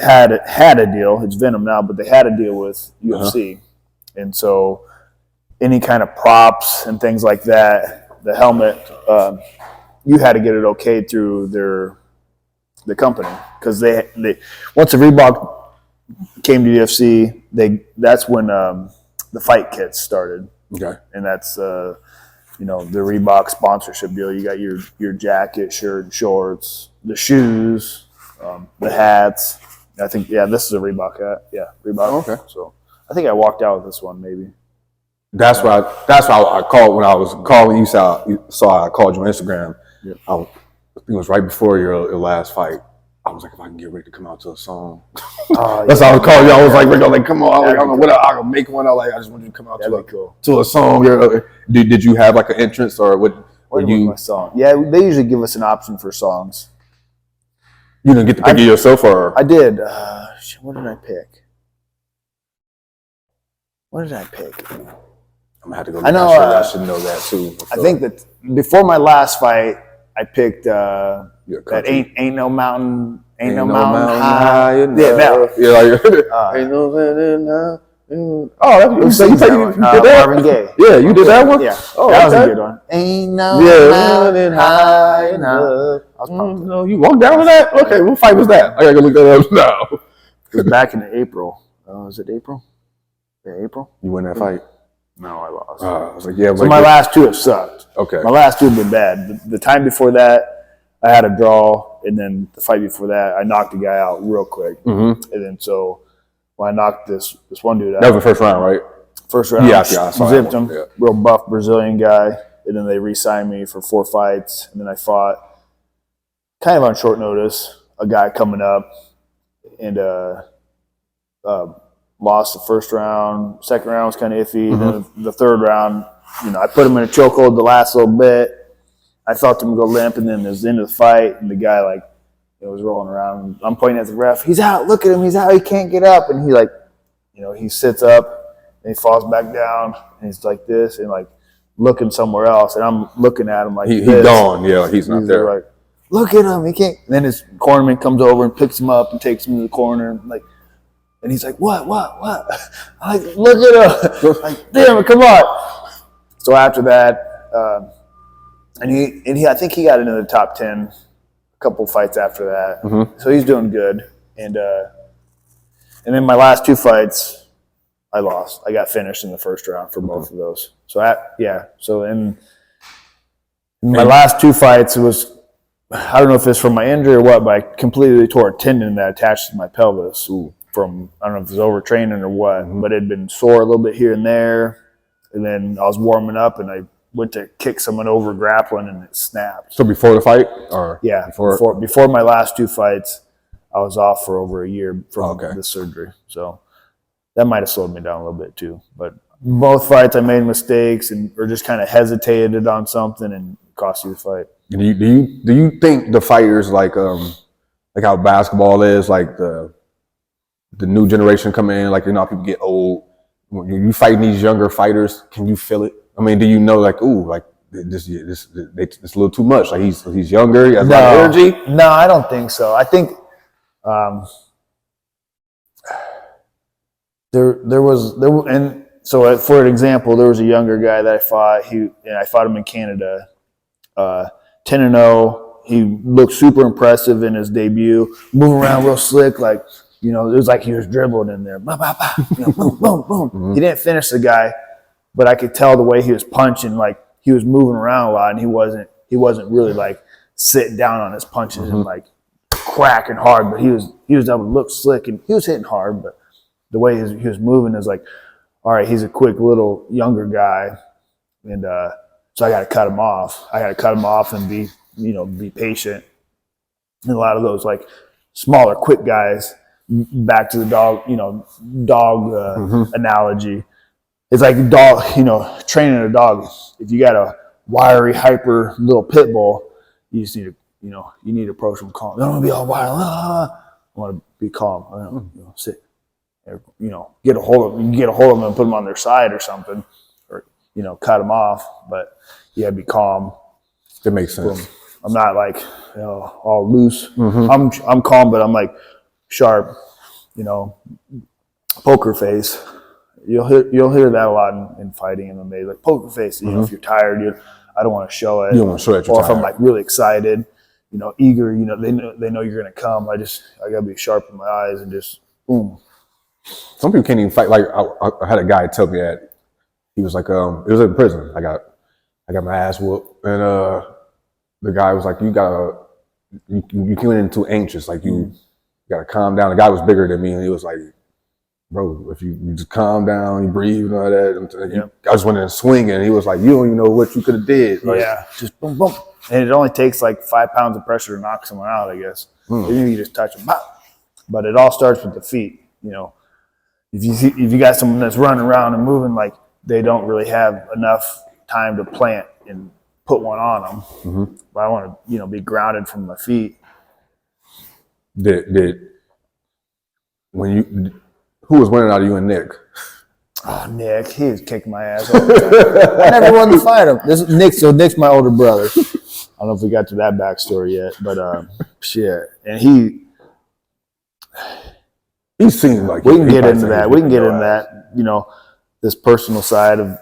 had a deal. It's Venom now, but they had a deal with UFC. And so any kind of props and things like that, the helmet, you had to get it okay through the company, because they once the Reebok came to UFC, that's when the fight kits started. Okay, and that's the Reebok sponsorship deal. You got your jacket, shirt, shorts, the shoes, the hats. I think this is a Reebok hat. Yeah, Reebok. Oh, okay, so I think I walked out with this one maybe. That's why I called when I was calling. You saw I called you on Instagram. Yeah. I think it was right before your last fight. I was like, if I can get Rick to come out to a song. That's how I was calling you. I was like, Rick, come on. I don't know what I can make one. I just want you to come out to a song. Did you have like an entrance or what? My song? Yeah, they usually give us an option for songs. You didn't get to pick it yourself, or I did. What did I pick? What did I pick? I'm gonna have to go. I know. I should know that too. I think that before my last fight, I picked that ain't no mountain, ain't no mountain high. Yeah, that. Yeah, like ain't no mountain high. Oh, you did that? Marvin Gaye. Yeah, you did that one. Yeah, oh, that was okay. a good one. Ain't no mountain high enough. I was pumped. No, you walked down with that? Okay, what fight was that? I gotta go look that up now. It was back in April. Was it April? Yeah, April. You win that fight? No, I lost. I was like, yeah. So my last two have sucked. Okay. My last two have been bad. The time before that, I had a draw, and then the fight before that, I knocked the guy out real quick. Mm-hmm. And then so when I knocked this one dude out. That was the first round, right? First round. Yeah, I saw zipped him. Yeah. Real buff Brazilian guy. And then they re-signed me for 4 fights. And then I fought, kind of on short notice, a guy coming up, and lost the first round. Second round was kind of iffy. Mm-hmm. Then the third round, I put him in a chokehold the last little bit. I felt him go limp, and then it was the end of the fight, and the guy was rolling around. I'm pointing at the ref. He's out. Look at him. He's out. He can't get up. And he he sits up and he falls back down, and he's like this and looking somewhere else. And I'm looking at him like he's this. gone. Yeah, he's not there. Like, look at him. He can't. And then his cornerman comes over and picks him up and takes him to the corner. And he's like, what? I'm like, look at him. Like, damn it, come on. So after that, and he, I think he got into the top 10 a couple fights after that. Mm-hmm. So he's doing good. And then my last 2 fights, I lost. I got finished in the first round for both of those. So So in my last 2 fights, it was, I don't know if it's from my injury or what, but I completely tore a tendon that attached to my pelvis. Ooh. From, I don't know if it was overtraining or what, but it had been sore a little bit here and there. And then I was warming up and I went to kick someone over grappling and it snapped. So before the fight? Or yeah, before my last 2 fights, I was off for over a year from the surgery. So that might have slowed me down a little bit too. But both fights I made mistakes or just kind of hesitated on something and it cost you the fight. Do you think the fighters like how basketball is, like the new generation come in, people get old. When you fighting these younger fighters, can you feel it? I mean, do you know this it's a little too much? Like he's younger, he has a lot of energy? No, I don't think so. I think there was and so for an example, there was a younger guy that I fought. I fought him in Canada, 10-0. He looked super impressive in his debut, moving around real slick, it was like he was dribbling in there. Bah, bah, bah, boom, boom, boom. Mm-hmm. He didn't finish the guy, but I could tell the way he was punching, he was moving around a lot, and he wasn't really sitting down on his punches and cracking hard. But he was able to look slick, and he was hitting hard. But the way he was moving is all right, he's a quick little younger guy, and so I got to cut him off. I got to cut him off and be patient. And a lot of those smaller, quick guys. Back to the dog analogy. It's like a dog, training a dog. If you got a wiry, hyper little pit bull, you just need to, you need to approach them calm. You don't want to be all wild. I want to be calm. I don't sit. Get a hold of them. You can get a hold of them and put them on their side or something, or cut them off. But you gotta be calm. That makes sense. Boom. I'm not all loose. Mm-hmm. I'm calm, but I'm sharp, poker face. You'll hear that a lot in fighting MMA, poker face. If you're tired, I don't want to show it. You don't want to show it. Or if I'm really excited, eager, they know you're gonna come. I gotta be sharp in my eyes and just boom. Some people can't even fight. I had a guy tell me that he was it was in prison. I got my ass whooped, and the guy was you went in too anxious, you gotta calm down. The guy was bigger than me, and he was like, bro, if you just calm down, you breathe and all that. I just went in swinging, and he was like, you don't even know what you could have did. Just boom, boom. And it only takes 5 pounds of pressure to knock someone out, I guess. Even if you just touch them, but it all starts with the feet. If you got someone that's running around and moving, they don't really have enough time to plant and put one on them. Mm-hmm. But I want to, be grounded from my feet. Who was winning out of you and Nick? Oh, Nick, he was kicking my ass all the time. I never wanted to fight him. This is Nick, so Nick's my older brother. I don't know if we got to that backstory yet, but shit. And he seemed like we can get into that. We can get into that. You know, this personal side of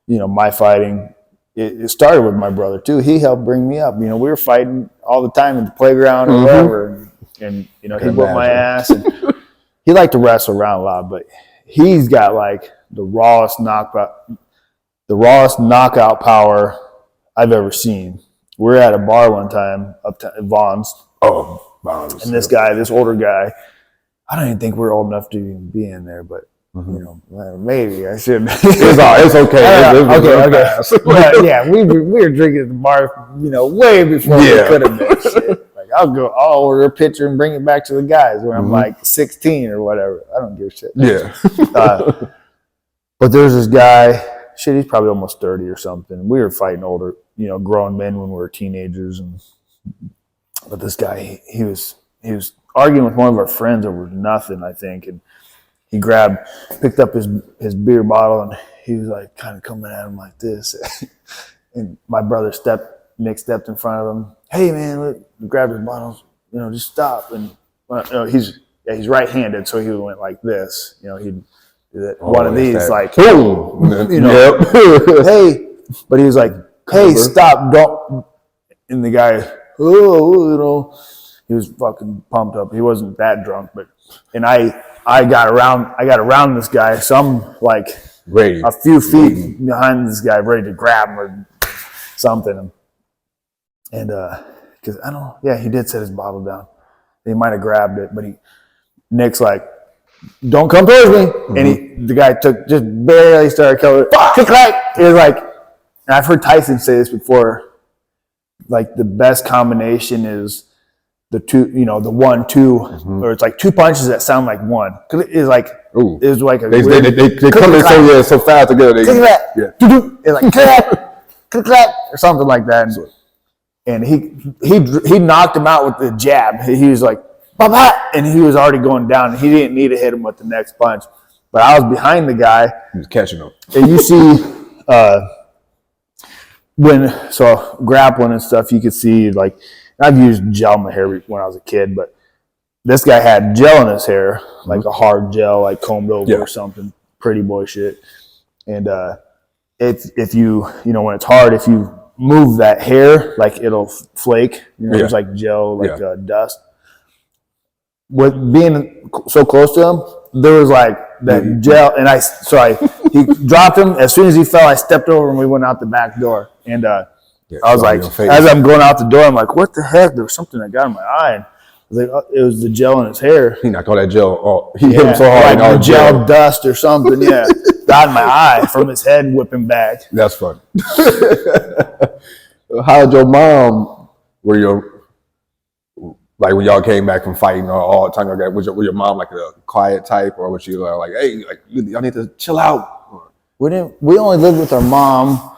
my fighting. It started with my brother too. He helped bring me up. You know, we were fighting all the time at the playground or whatever, and he whooped my ass. And he liked to wrestle around a lot, but he's got like the rawest knockout power I've ever seen. We're at a bar one time up to Vaughn's. Oh, Vaughn's. And this guy, this older guy, I don't even think we're old enough to even be in there, but maybe I shouldn't. It's okay. Okay. But yeah, we were drinking at the bar, way before we could have been. Shit. Like I'll order a pitcher and bring it back to the guys when I'm like 16 or whatever. I don't give a shit. Yeah. But there's this guy. Shit, he's probably almost 30 or something. We were fighting older, grown men when we were teenagers, but this guy, he was arguing with one of our friends over nothing, I think, and he picked up his beer bottle, and he was like kind of coming at him like this. And my brother Nick stepped in front of him. Hey man, look, grabbed his bottles, just stop. And he's right-handed, so he went like this. He'd do that. One of these, like, boom, hey, but he was like, hey, stop, don't. And the guy, he was fucking pumped up. He wasn't that drunk, and I got around this guy, so I'm like ready, a few feet behind this guy, ready to grab him or something. And because he did set his bottle down. He might have grabbed it, but Nick's like, "Don't come towards me!" And the guy just barely started coming. Click. It was like, and I've heard Tyson say this before. Like the best combination is the 2, the 1-2, or it's like 2 punches that sound like one. It's like it's like a they come in so fast together. It's like clap or something like that. And he knocked him out with the jab. He was like, bah, and he was already going down. He didn't need to hit him with the next punch. But I was behind the guy. He was catching him. And you see, grappling and stuff, you could see, like, I've used gel in my hair when I was a kid, but this guy had gel in his hair, like a hard gel, like combed over or something, pretty boy shit. And if you, when it's hard, if you move that hair, like it'll flake. There's like gel, like dust. With being so close to him, there was like that gel, and he dropped him. As soon as he fell, I stepped over and we went out the back door. And I was like, as I'm going out the door, I'm like, what the heck? There was something that got in my eye. And I was like, it was the gel in his hair. He knocked all that gel. He hit him so hard. Like the gel dust or something, got in my eye from his head whipping back. That's funny. How did your mom, when y'all came back from fighting all the time like that, was your mom like a quiet type, or was she like, hey, like y'all need to chill out? We only lived with our mom.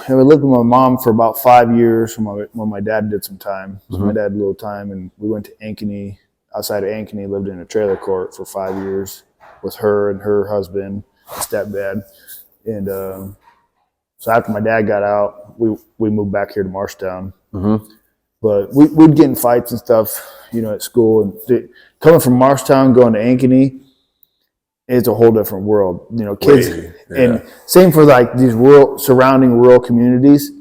We lived with my mom for about 5 years when my dad did some time. So my dad had a little time, and we went to Ankeny, outside of Ankeny, lived in a trailer court for 5 years with her and her husband, stepdad. And so after my dad got out, we moved back here to Marshtown. But we'd get in fights and stuff, at school. And coming from Marshtown, going to Ankeny, it's a whole different world. Kids, and same for like these surrounding rural communities.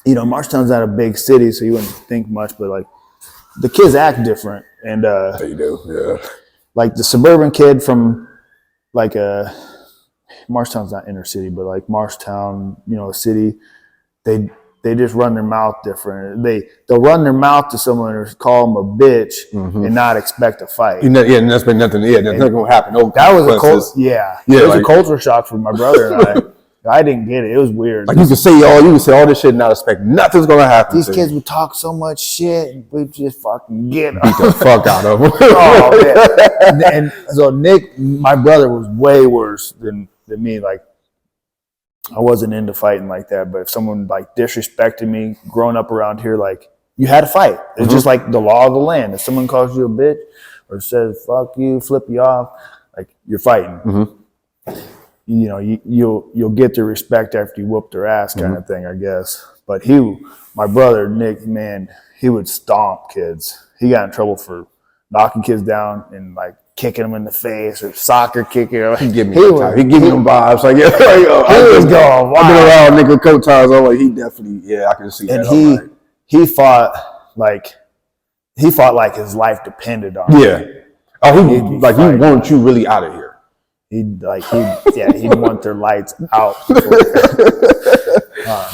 Marshtown's not a big city, so you wouldn't think much, but like the kids act different. And they do, like the suburban kid from like Marshtown's not inner city, but like Marshtown, a city, they just run their mouth different. They'll run their mouth to someone or call them a bitch and not expect a fight. And that's been nothing. There's nothing gonna happen. No, that was it was a culture shock for my brother and I. I didn't get it. It was weird. Like you can say all this shit and not expect nothing's gonna happen. These kids would talk so much shit, and we just fucking beat the fuck out of them. And so Nick, my brother, was way worse than me. Like, I wasn't into fighting like that, but if someone like disrespected me growing up around here, like you had to fight. It's just like the law of the land. If someone calls you a bitch or says "fuck you," flip you off, like you're fighting. You know, you'll get their respect after you whoop their ass, kind of thing, I guess. But my brother Nick, man, he would stomp kids. He got in trouble for knocking kids down and like kicking them in the face or soccer kicking them. He give me them vibes. Like, yeah, he was going wild. I've been around Nick a couple times. I'm like, he definitely, yeah, I can see and that. He fought like his life depended on it. Yeah. Oh, he wanted you really out of here. He'd want their lights out.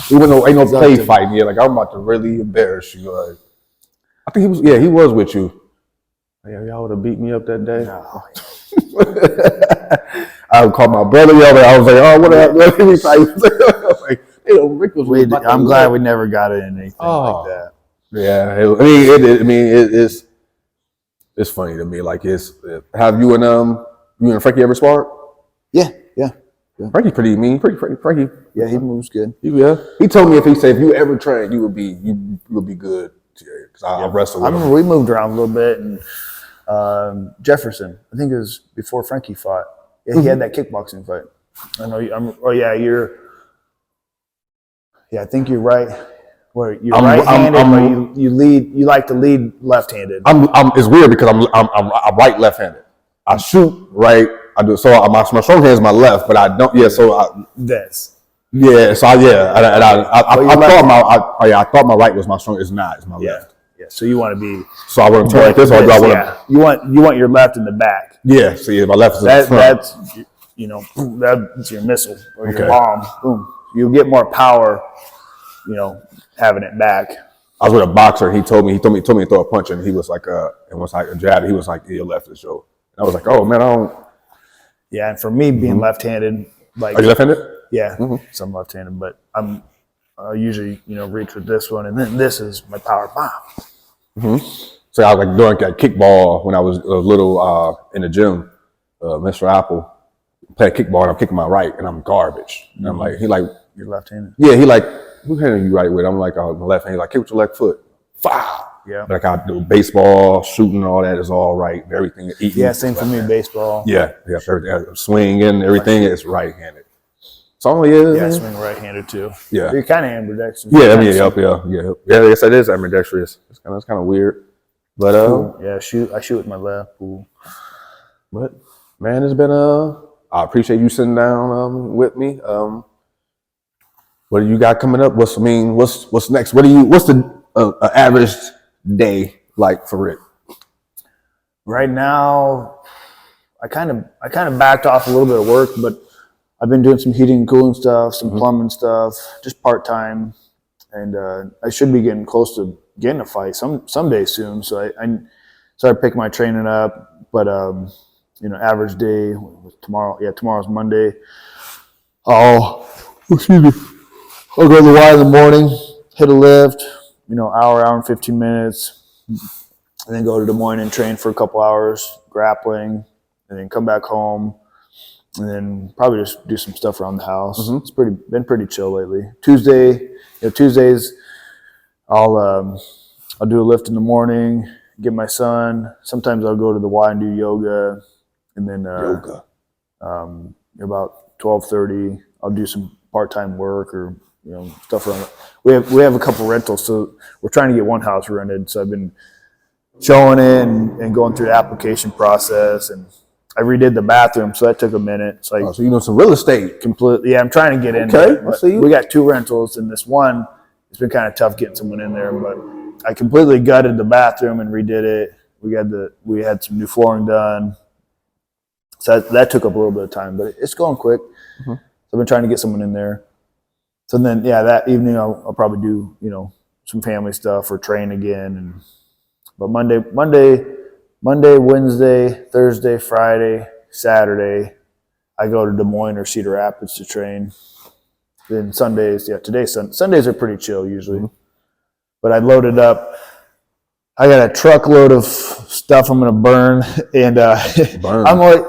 Ain't no play fighting. Yeah, like I'm about to really embarrass you. Like, I think he was with you. Yeah, y'all would have beat me up that day. No. I would call my brother. I was like, oh, what up? Let me fight. Like, Rick was I'm glad we never got into anything like that. Yeah, it's funny to me. Like, have you and Frankie ever sparred? Yeah. Frankie's pretty mean. Frankie. Yeah, he moves good. He told me if you ever trained, you would be good. Because I wrestled with him. We moved around a little bit, and Jefferson, I think it was before Frankie fought. Yeah, he had that kickboxing fight. I know. I think you're right. Where you're right-handed, but you lead. You like to lead left-handed. It's weird because I'm right left-handed. I shoot right. I do so. My strong hand is my left, but I don't. Yeah. So this. Yeah. So I thought my right was my strong. It's not. It's my left. Yeah. So you want to be. So I want to turn like this, or do I want to? You want your left in the back. Yeah. So my left is in the front. That's your missile or your bomb. Boom. You get more power. Having it back. I was with a boxer. He told me to throw a punch, and he was like, and once I jabbed, he was like, your left is your. I was like, oh man, I don't. Yeah, and for me being left-handed, like. Are you left-handed? Yeah, so I'm left-handed, but I usually reach with this one, and then this is my power bomb. So I was like doing that kickball when I was a little in the gym. Mr. Apple played kickball, and I'm kicking my right, and I'm garbage. And I'm like, you're left-handed. Yeah, he like, who hand are you right with? I'm like, my left hand. He's like, kick with your left foot. Foul. Yeah. Like I do baseball, shooting, all that is all right. Everything, eating. Yeah, same for me, baseball. Yeah. Everything, swinging, everything is right-handed. So yeah, swing right-handed too. Yeah. You're kind of ambidextrous. Yeah, I guess that is ambidextrous. It's kind of weird, but I shoot with my left. Ooh. But man, it's been I appreciate you sitting down with me. What do you got coming up? What's next? What's the average day like for Rick? Right now, I kind of backed off a little bit of work, but I've been doing some heating and cooling stuff, some plumbing stuff, just part time, and I should be getting close to getting a fight someday soon. So I started picking my training up, but average day tomorrow. Yeah, tomorrow's Monday. I'll go to the Y in the morning, hit a lift, hour and 15 minutes, and then go to Des Moines and train for a couple hours, grappling, and then come back home, and then probably just do some stuff around the house. It's been pretty chill lately. Tuesdays, I'll do a lift in the morning, get my son. Sometimes I'll go to the Y and do yoga, and then about 12:30, I'll do some part-time work or stuff around it. We have a couple rentals, so we're trying to get one house rented. So I've been showing it and going through the application process, and I redid the bathroom, so that took a minute. It's like, so you know some real estate completely. Yeah, I'm trying to get in. Okay, I see you. We got 2 rentals, and this one, it's been kind of tough getting someone in there. But I completely gutted the bathroom and redid it. We had some new flooring done, so that took up a little bit of time, but it's going quick. So I've been trying to get someone in there. So then, that evening I'll probably do some family stuff or train again. But Monday, Wednesday, Thursday, Friday, Saturday, I go to Des Moines or Cedar Rapids to train. Then Sundays, Sundays are pretty chill usually. But I loaded up. I got a truckload of stuff I'm gonna burn, and I'm like,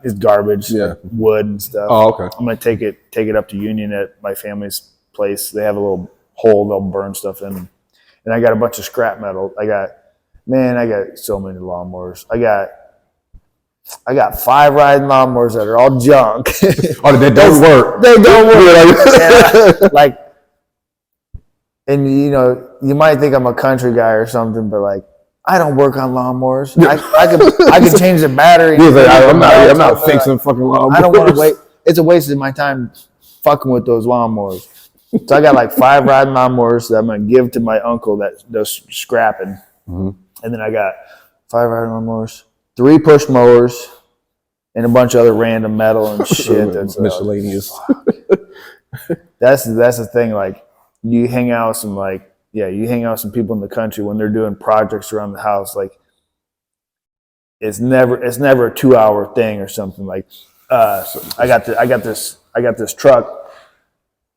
it's garbage, wood and stuff. Oh, okay. I'm gonna take it up to Union at my family's place. They have a little hole they'll burn stuff in, and and I got a bunch of scrap metal. I got so many lawnmowers. I got 5 riding lawnmowers that are all junk. Oh, they don't work. They don't work. Like, and you know, you might think I'm a country guy or something, but like, I don't work on lawnmowers. I can change the battery. I'm not fixing fucking lawnmowers. I don't want to wait. It's a waste of my time fucking with those lawnmowers. So I got like 5 riding lawnmowers that I'm gonna give to my uncle that does scrapping, and then I got 5 riding lawnmowers, 3 push mowers, and a bunch of other random metal and shit. That's miscellaneous. That's the thing. Like, you hang out with some people in the country when they're doing projects around the house. Like, it's never a 2-hour thing or something. Like, I got this truck.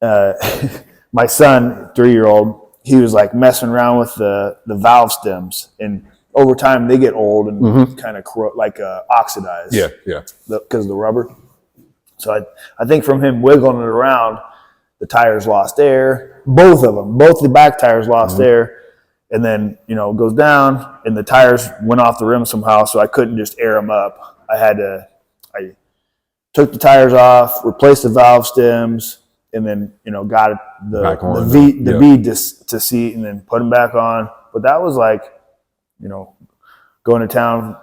My son, 3-year-old, he was like messing around with the valve stems, and over time they get old and kind of oxidized. Yeah. Because of the rubber. So I think from him wiggling it around, the tires lost air. Both of them, both the back tires lost air, and then it goes down, and the tires went off the rim somehow. So I couldn't just air them up. I took the tires off, replaced the valve stems, and then got the V to seat, and then put them back on. But that was like, going to town,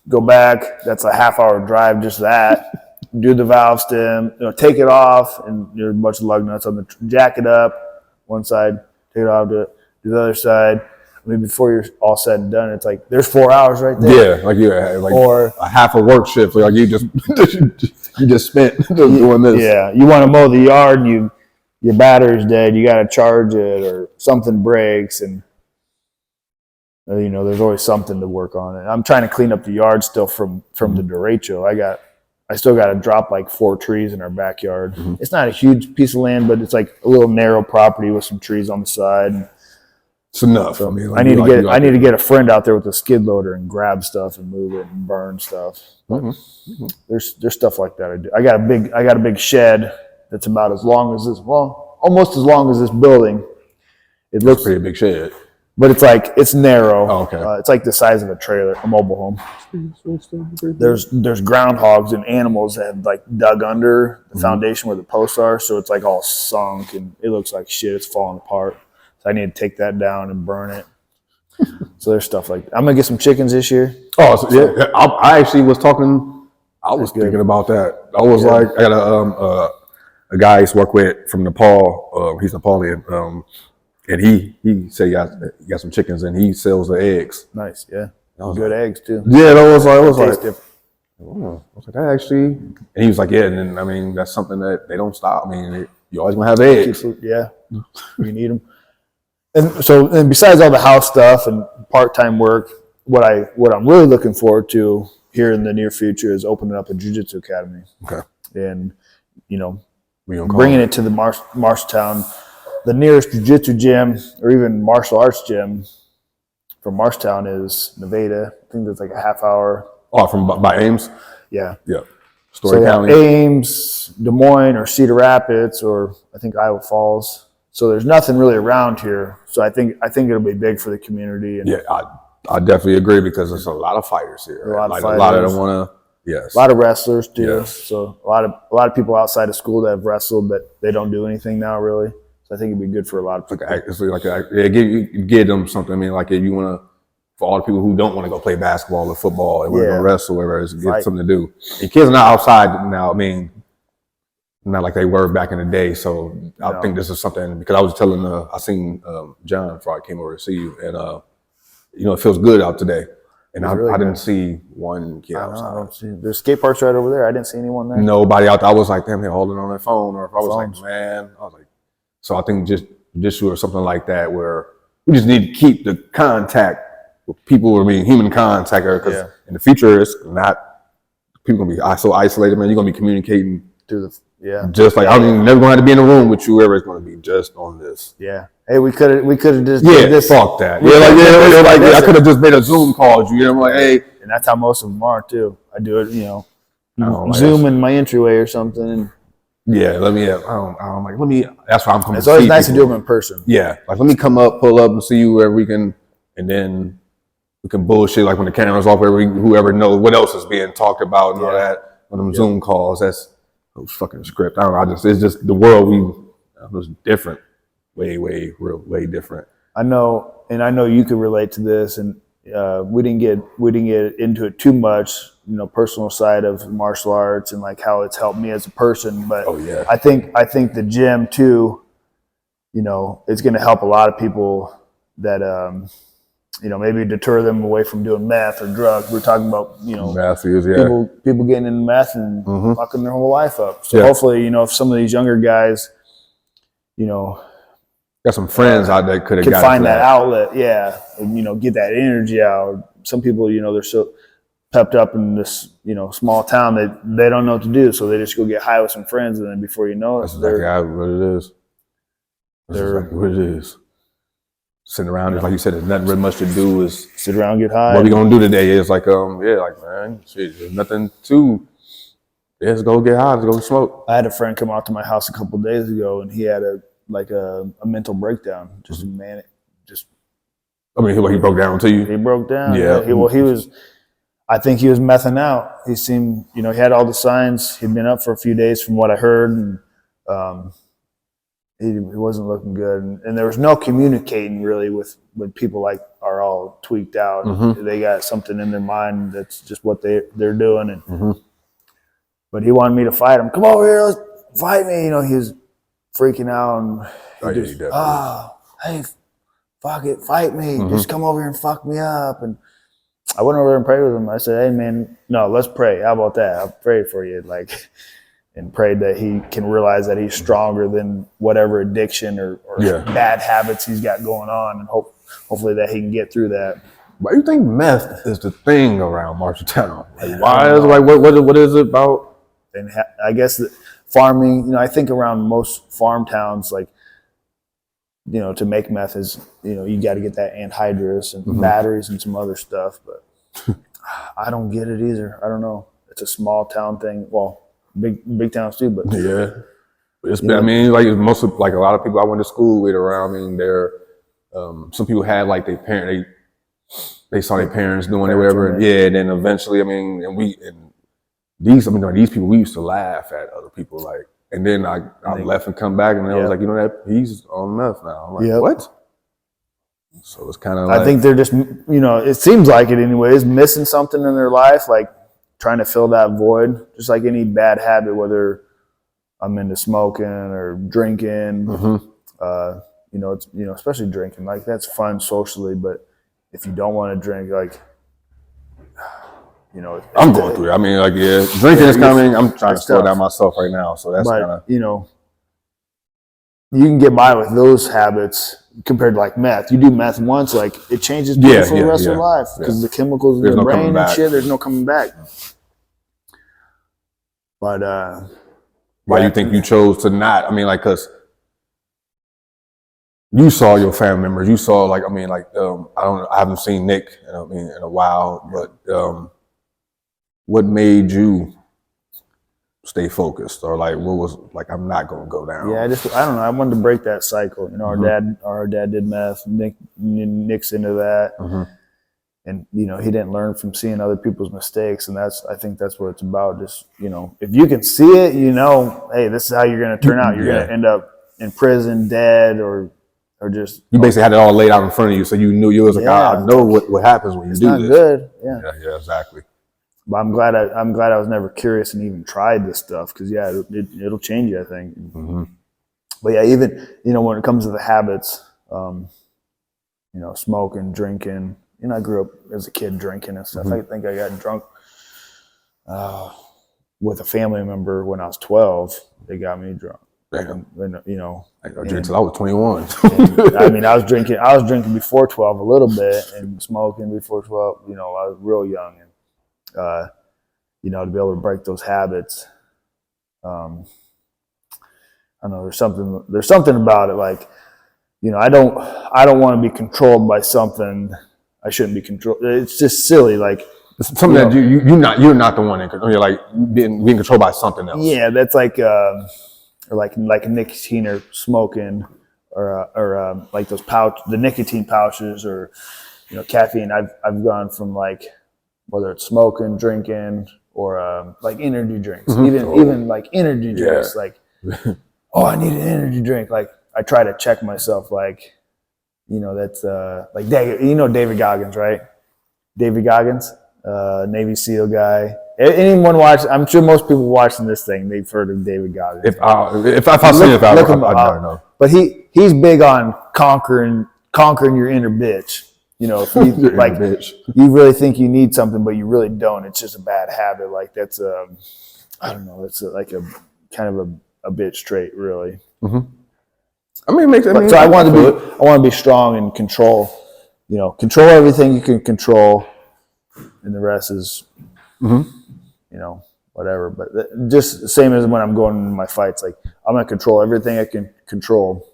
go back. That's a half-hour drive, just that. Do the valve stem, take it off, and there's a bunch of lug nuts on the jack it up one side, take it off, do the other side. I mean, before you're all said and done, it's like there's 4 hours right there. Yeah, or a half a work shift. Like you just spent doing this. Yeah, you want to mow the yard, and your battery's dead. You got to charge it, or something breaks, and there's always something to work on. And I'm trying to clean up the yard still from the derecho. I still got to drop like 4 trees in our backyard. It's not a huge piece of land, but it's like a little narrow property with some trees on the side. It's enough. So I need to get a friend out there with a skid loader and grab stuff and move it and burn stuff. There's stuff like that I do. I got a big shed that's about as long as this. Well, almost as long as this building. It looks pretty big shed. But it's narrow. Oh, okay. It's like the size of a trailer, a mobile home. There's groundhogs and animals that have like dug under the foundation where the posts are, so it's like all sunk and it looks like shit. It's falling apart. So I need to take that down and burn it. So there's stuff like that. I'm gonna get some chickens this year. Oh, so, yeah. I actually was talking. I was thinking about that. I was like, I got a guy I used to work with from Nepal. He's Nepalian. And he said he got some chickens and he sells the eggs. Nice, yeah. Good eggs too. Yeah, that was like that actually. And he was like, yeah, and then, I mean, that's something that they don't stop. I mean, you always gonna have eggs. Yeah, you need them. And besides all the house stuff and part-time work, what I'm really looking forward to here in the near future is opening up a jiu-jitsu academy. Okay. And bringing it to the Marshtown. The nearest jiu-jitsu gym or even martial arts gym from Marshtown is Nevada. I think that's like a half hour. Oh, by Ames? Yeah. Yeah. Story County. Ames, Des Moines, or Cedar Rapids, or I think Iowa Falls. So there's nothing really around here. So I think it'll be big for the community. And yeah, I definitely agree because there's a lot of fighters here. A lot of them want to. Yes. A lot of wrestlers too. Yes. So a lot of people outside of school that have wrestled, but they don't do anything now really. I think it'd be good for a lot of people. Give them something. I mean, like if you want to, for all the people who don't want to go play basketball or football and want to go wrestle, whatever, it's get something to do. And kids are not outside now. I mean, not like they were back in the day. So I think this is something because I was telling, I seen John before I came over to see you, and it feels good out today. And I didn't see one kid outside. There's skate parks right over there. I didn't see anyone there. Nobody out there. I was like, damn, they're holding on their phone. Or if I was like, man, I was like. So I think just or something like that where we just need to keep the contact with people. I mean, human contact, because in the future it's not people gonna be so isolated. Man, you're gonna be communicating through just like I mean, never gonna have to be in a room with you. Whoever is gonna be just on this. Yeah. Hey, we could have just did this. Fuck that. Yeah, I could have just made a Zoom call. I'm like, hey, and that's how most of them are too. I do it, Zoom in my entryway or something. And Yeah, let me. I don't like. Let me. That's why I'm coming. It's always see nice to people. do them in person. Yeah, like let me come up, pull up, and see you where we can, and then we can bullshit like when the camera's off, where whoever knows what else is being talked about and all that on them Zoom calls. That's those fucking script. I don't know. It's just the world was different, way different. I know, and I know you could relate to this, and we didn't get into it too much, personal side of martial arts and like how it's helped me as a person. But I think the gym too, it's going to help a lot of people that maybe deter them away from doing meth or drugs. We're talking about Meth is, people getting into meth and fucking their whole life up. So hopefully, if some of these younger guys, got some friends out there could find that outlet, and, get that energy out. Some people, they're so pepped up in this, small town that they don't know what to do, so they just go get high with some friends, and then before you know it, that's exactly what it is. That's exactly what it is. Sitting around, just like you said, there's nothing really much to do. Is sit around, get high. What we gonna do today is like, man, shit, there's nothing to. Let's go get high. Let's go smoke. I had a friend come out to my house a couple of days ago, and he had a mental breakdown, just manic, just. I mean, he broke down to you. He broke down. Yeah. He was. I think he was messing out. He seemed, he had all the signs. He'd been up for a few days, from what I heard, and he wasn't looking good. And there was no communicating really with when people like are all tweaked out. They got something in their mind that's just what they're doing. And but he wanted me to fight him. Come over here, let's fight me. He was freaking out, and hey, fuck it, fight me. Just come over here and fuck me up. And I went over there and prayed with him. I said, hey man, no, let's pray. How about that? I prayed for you, and prayed that he can realize that he's stronger than whatever addiction or bad habits he's got going on, and hopefully that he can get through that. Why do you think meth is the thing around Marshalltown? Why is what is it about? And I guess that farming, I think around most farm towns, to make meth is, you got to get that anhydrous and batteries and some other stuff. But I don't get it either. I don't know. It's a small town thing. Well, big towns too, but it's. I mean, it's most of a lot of people I went to school with around. I mean, some people had their parent. They saw their parents doing it, whatever. And then eventually, I mean, these people, we used to laugh at other people, and then I left and come back, and I was like, that he's on meth now. I'm like, what? So it's kind of I think they're just, it seems like it anyways, missing something in their life, trying to fill that void, just like any bad habit, whether I'm into smoking or drinking, it's, especially drinking, that's fun socially, but if you don't want to drink, I'm going through it. I mean, drinking is coming. I'm trying to slow down myself right now. So that's kind of, you can get by with those habits compared to meth. You do meth once, it changes people for the rest of their life because the chemicals in their brain and shit, there's no coming back. But, why do you think you chose to not? I mean, because you saw your family members, you saw I haven't seen Nick in a while, but what made you stay focused, or what was I'm not gonna go down? Yeah, I don't know. I wanted to break that cycle. Our dad did meth. Nick's into that, and he didn't learn from seeing other people's mistakes, and I think that's what it's about. Just if you can see it, hey, this is how you're gonna turn out. You're gonna end up in prison, dead, or just you basically had it all laid out in front of you, so you knew you was I know what happens when you do this. It's not good. Yeah, exactly. But I'm glad I was never curious and even tried this stuff because it'll change you, I think. But yeah, even when it comes to the habits, smoking, drinking. I grew up as a kid drinking and stuff. I think I got drunk with a family member when I was 12. They got me drunk. Damn. And, I drank until I was 21. I mean, I was drinking before 12 a little bit and smoking before 12. I was real young. And, to be able to break those habits. I don't know, there's something about it. I don't want to be controlled by something I shouldn't be controlled. It's just silly. something that you're not the one in control. You're like being controlled by something else. Yeah, that's like or like nicotine or smoking or like those the nicotine pouches or caffeine. I've gone from like whether it's smoking, drinking, or like energy drinks. Even like energy drinks. Like, oh, I need an energy drink. Like I try to check myself. Like, that's like David Goggins, right? David Goggins, Navy SEAL guy. Anyone watch? I'm sure most people watching this thing, they've heard of David Goggins. If I've seen it, I don't know. But he's big on conquering your inner bitch. If you like, you really think you need something, but you really don't. It's just a bad habit. Like that's I don't know. It's like a kind of a bitch trait, really. Mm-hmm. I mean, so I want to be strong and control. Control everything you can control, and the rest is, whatever. But just the same as when I'm going in my fights, like I'm gonna control everything I can control,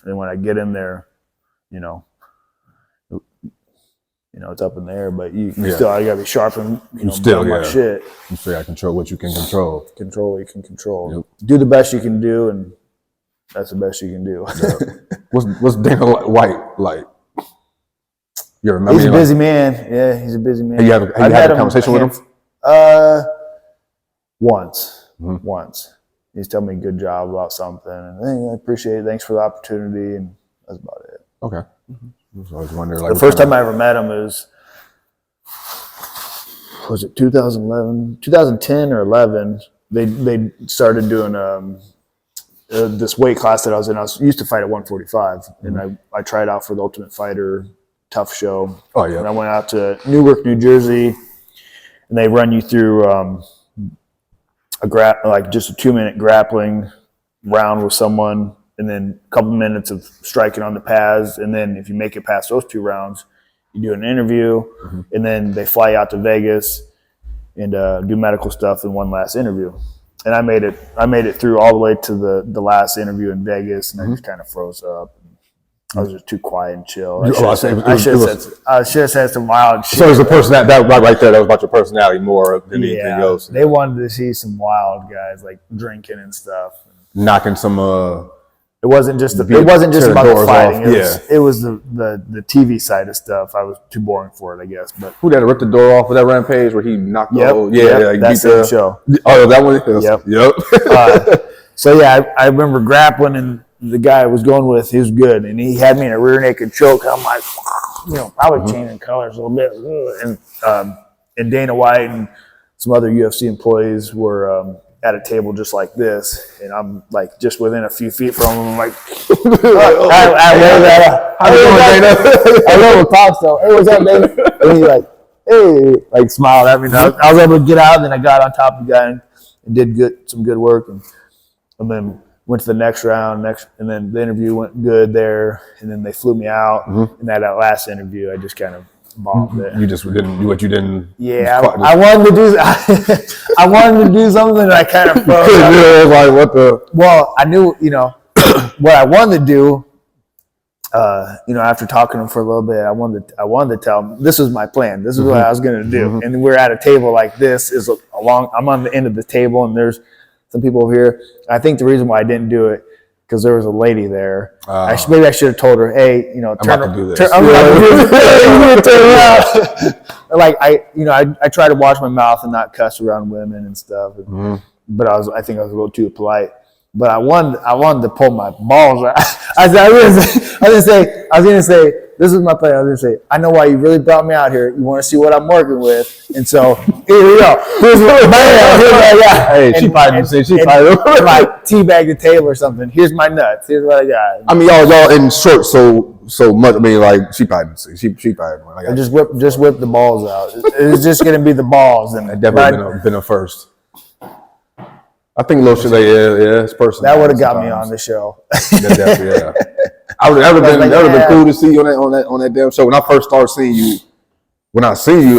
and when I get in there, it's up in the air. But you still, I gotta be sharp and still my shit. You still gotta control what you can control. Control what you can control. Yep. Do the best you can do, and that's the best you can do. Yep. What's Dana White like? You remember? He's a busy man. Yeah, he's a busy man. Have you had a conversation with him? Once. He's telling me a good job about something, and hey, I appreciate it. Thanks for the opportunity, and that's about it. Okay. I was wondering, like, the first time I ever met him was it 2011, 2010 or 11? They started doing this weight class that I was in. I used to fight at 145, and I tried out for the Ultimate Fighter Tough Show. Oh yeah. And I went out to Newark, New Jersey, and they run you through just a 2-minute grappling round with someone, and then a couple minutes of striking on the pads, and then if you make it past those 2 rounds, you do an interview, and then they fly out to Vegas and do medical stuff in one last interview. And I made it through all the way to the last interview in Vegas, and I just kind of froze up. I was just too quiet and chill. I should have said some wild shit. So it was the person that right there, that was about your personality more than anything else. They wanted to see some wild guys like drinking and stuff. Knocking some It wasn't just about the fighting. It was the TV side of stuff. I was too boring for it, I guess. But who that ripped the door off of that Rampage where he knocked the whole that same show. Oh, that one? Yep. So I remember grappling, and the guy I was going with, he was good, and he had me in a rear naked choke. I'm like, probably changing colors a little bit. And Dana White and some other UFC employees were at a table just like this, and I'm like just within a few feet from him. I'm like, I love the talk still. Hey, what's up, Dana? And he like smiled at me. I was able to get out, and then I got on top of the guy and did some good work, and then went to the next round, and then the interview went good there, and then they flew me out. And that last interview, I just kind of bombed it. You just didn't do what you didn't. Yeah, I wanted to do. I wanted to do something that I kind of froze. Like what the? Well, I knew what I wanted to do. After talking to him for a little bit, I wanted to tell him this was my plan. This is what I was going to do. And we're at a table like this. I'm on the end of the table, and there's some people over here. I think the reason why I didn't do it because there was a lady there. Maybe I should have told her, hey, I'm about to do this. I'm about to do this. Turn around. Like I try to watch my mouth and not cuss around women and stuff. But I think I was a little too polite. But I wanted to pull my balls out. I was gonna say, this is my plan. I was gonna say, I know why you really brought me out here. You want to see what I'm working with, and so here we go. Here's what Hey, she probably like teabag the table or something. Here's my nuts. Here's what I got. I mean, y'all in short so much. I mean, like she probably didn't see. She probably. I just whip the balls out. It's just gonna be the balls, and it definitely been a first. I think little shit, it's personal. That would have got me on the show. Yeah. That would have been cool to see you on that damn show. When I first started seeing you, I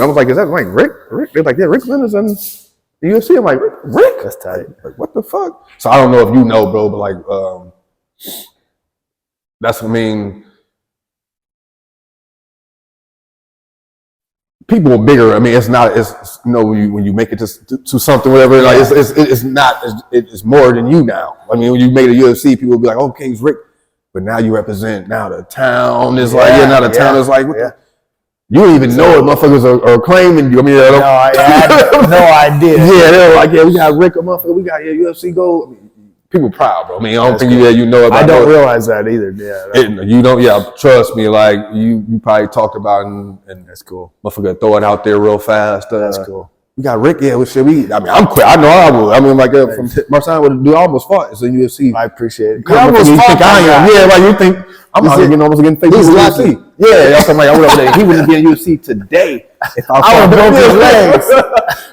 was like, is that like Rick? They're like, yeah, Rick Leonard's in the UFC. I'm like, Rick? That's tight. Like, what the fuck? So I don't know if you know, bro, but like, that's what I mean. people are bigger. I mean, it's not. It's when you make it to something, whatever. Like it's not. It's more than you now. I mean, when you make it to UFC, people will be like, okay, it's Rick, but now you represent now the town. Is like now the town is like. You don't even know if motherfuckers are claiming you. I mean, no, I had no idea. Yeah, they're like, we got Rick, a motherfucker. We got UFC gold. I mean, people proud, bro. I mean, I don't think you know about. I don't realize that either. Yeah, you don't. Yeah, trust me. Like you probably talked about and that's cool. Motherfucker, throw it out there real fast. That's cool. We got Rick. Yeah, what shit we? I mean, I'm quick. I know I will. I mean, like from Marcin would do almost fought. It's a UFC. I appreciate it. You almost think I am. Yeah, like you think I'm almost getting faced with UFC. Yeah, I'm like I would have. He wouldn't be in UFC today if I would have broke his legs.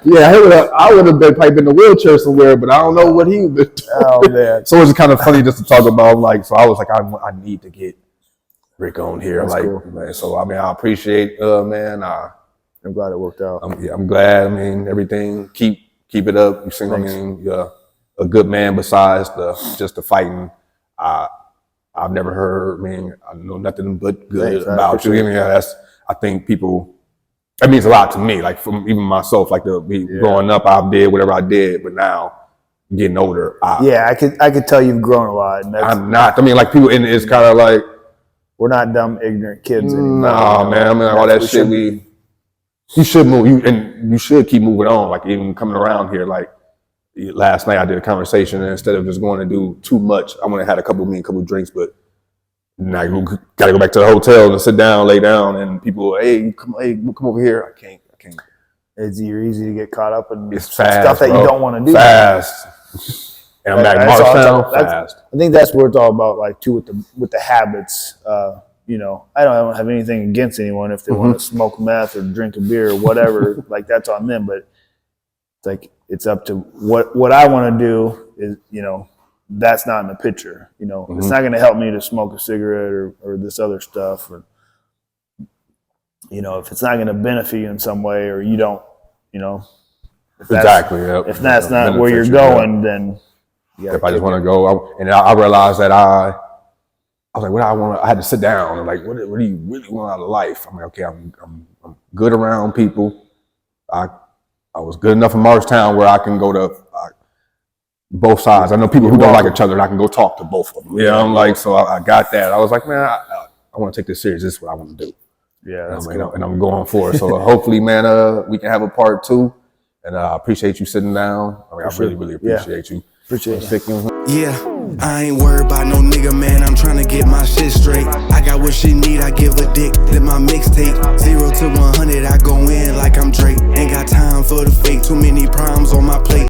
Yeah, I would have been probably in a wheelchair somewhere, but I don't know what he would do. Oh man! So it's kind of funny just to talk about. Like, so I was like, I need to get Rick on here. That's like, cool. Man, so I mean, I appreciate, man. I'm glad it worked out. I'm glad. I mean, everything. Keep it up. You see, I mean, you're a good man. Besides just the fighting, I've never heard. I mean, I know nothing but good about you. I mean, I think people. That means a lot to me. Like from even myself. Like growing up, I did whatever I did, but now getting older, I could tell you've grown a lot. And I'm not. I mean, like people, and it's kind of like we're not dumb, ignorant kids anymore. Nah, man. I mean, all that shit. You should move, you should keep moving on. Like even coming around here, like last night I did a conversation, and instead of just going to do too much, I went and had a couple drinks, but now you gotta go back to the hotel and sit down, lay down, and people, hey, come over here. I can't. You're easy to get caught up in fast, stuff that you don't want to do. Fast. And I'm back Marshtown, fast. I think that's what it's all about, like too, with the habits. You know, I don't have anything against anyone if they want to smoke meth or drink a beer or whatever. Like that's on them, but it's like it's up to what I want to do is, you know, that's not in the picture. You know, it's not going to help me to smoke a cigarette or this other stuff, or you know, if it's not going to benefit you in some way, or you don't, you know, if that's not where you're going, then if I just want to go, and I realized that I was like, what do I want? I had to sit down and like, what do you really want out of life? I'm like, okay, I'm good around people. I was good enough in Marshtown where I can go to both sides. I know people who don't like each other, and I can go talk to both of them. Yeah, I'm like, so I got that. I was like, man, I want to take this serious. This is what I want to do. Yeah, and I'm going for it. So hopefully, man, we can have a part 2. And I appreciate you sitting down. I mean, I really appreciate you. Appreciate it. Yeah, I ain't worried about no nigga, man. I'm trying to get my shit straight. I got what she need. I give a dick. Then my mixtape 0 to 100.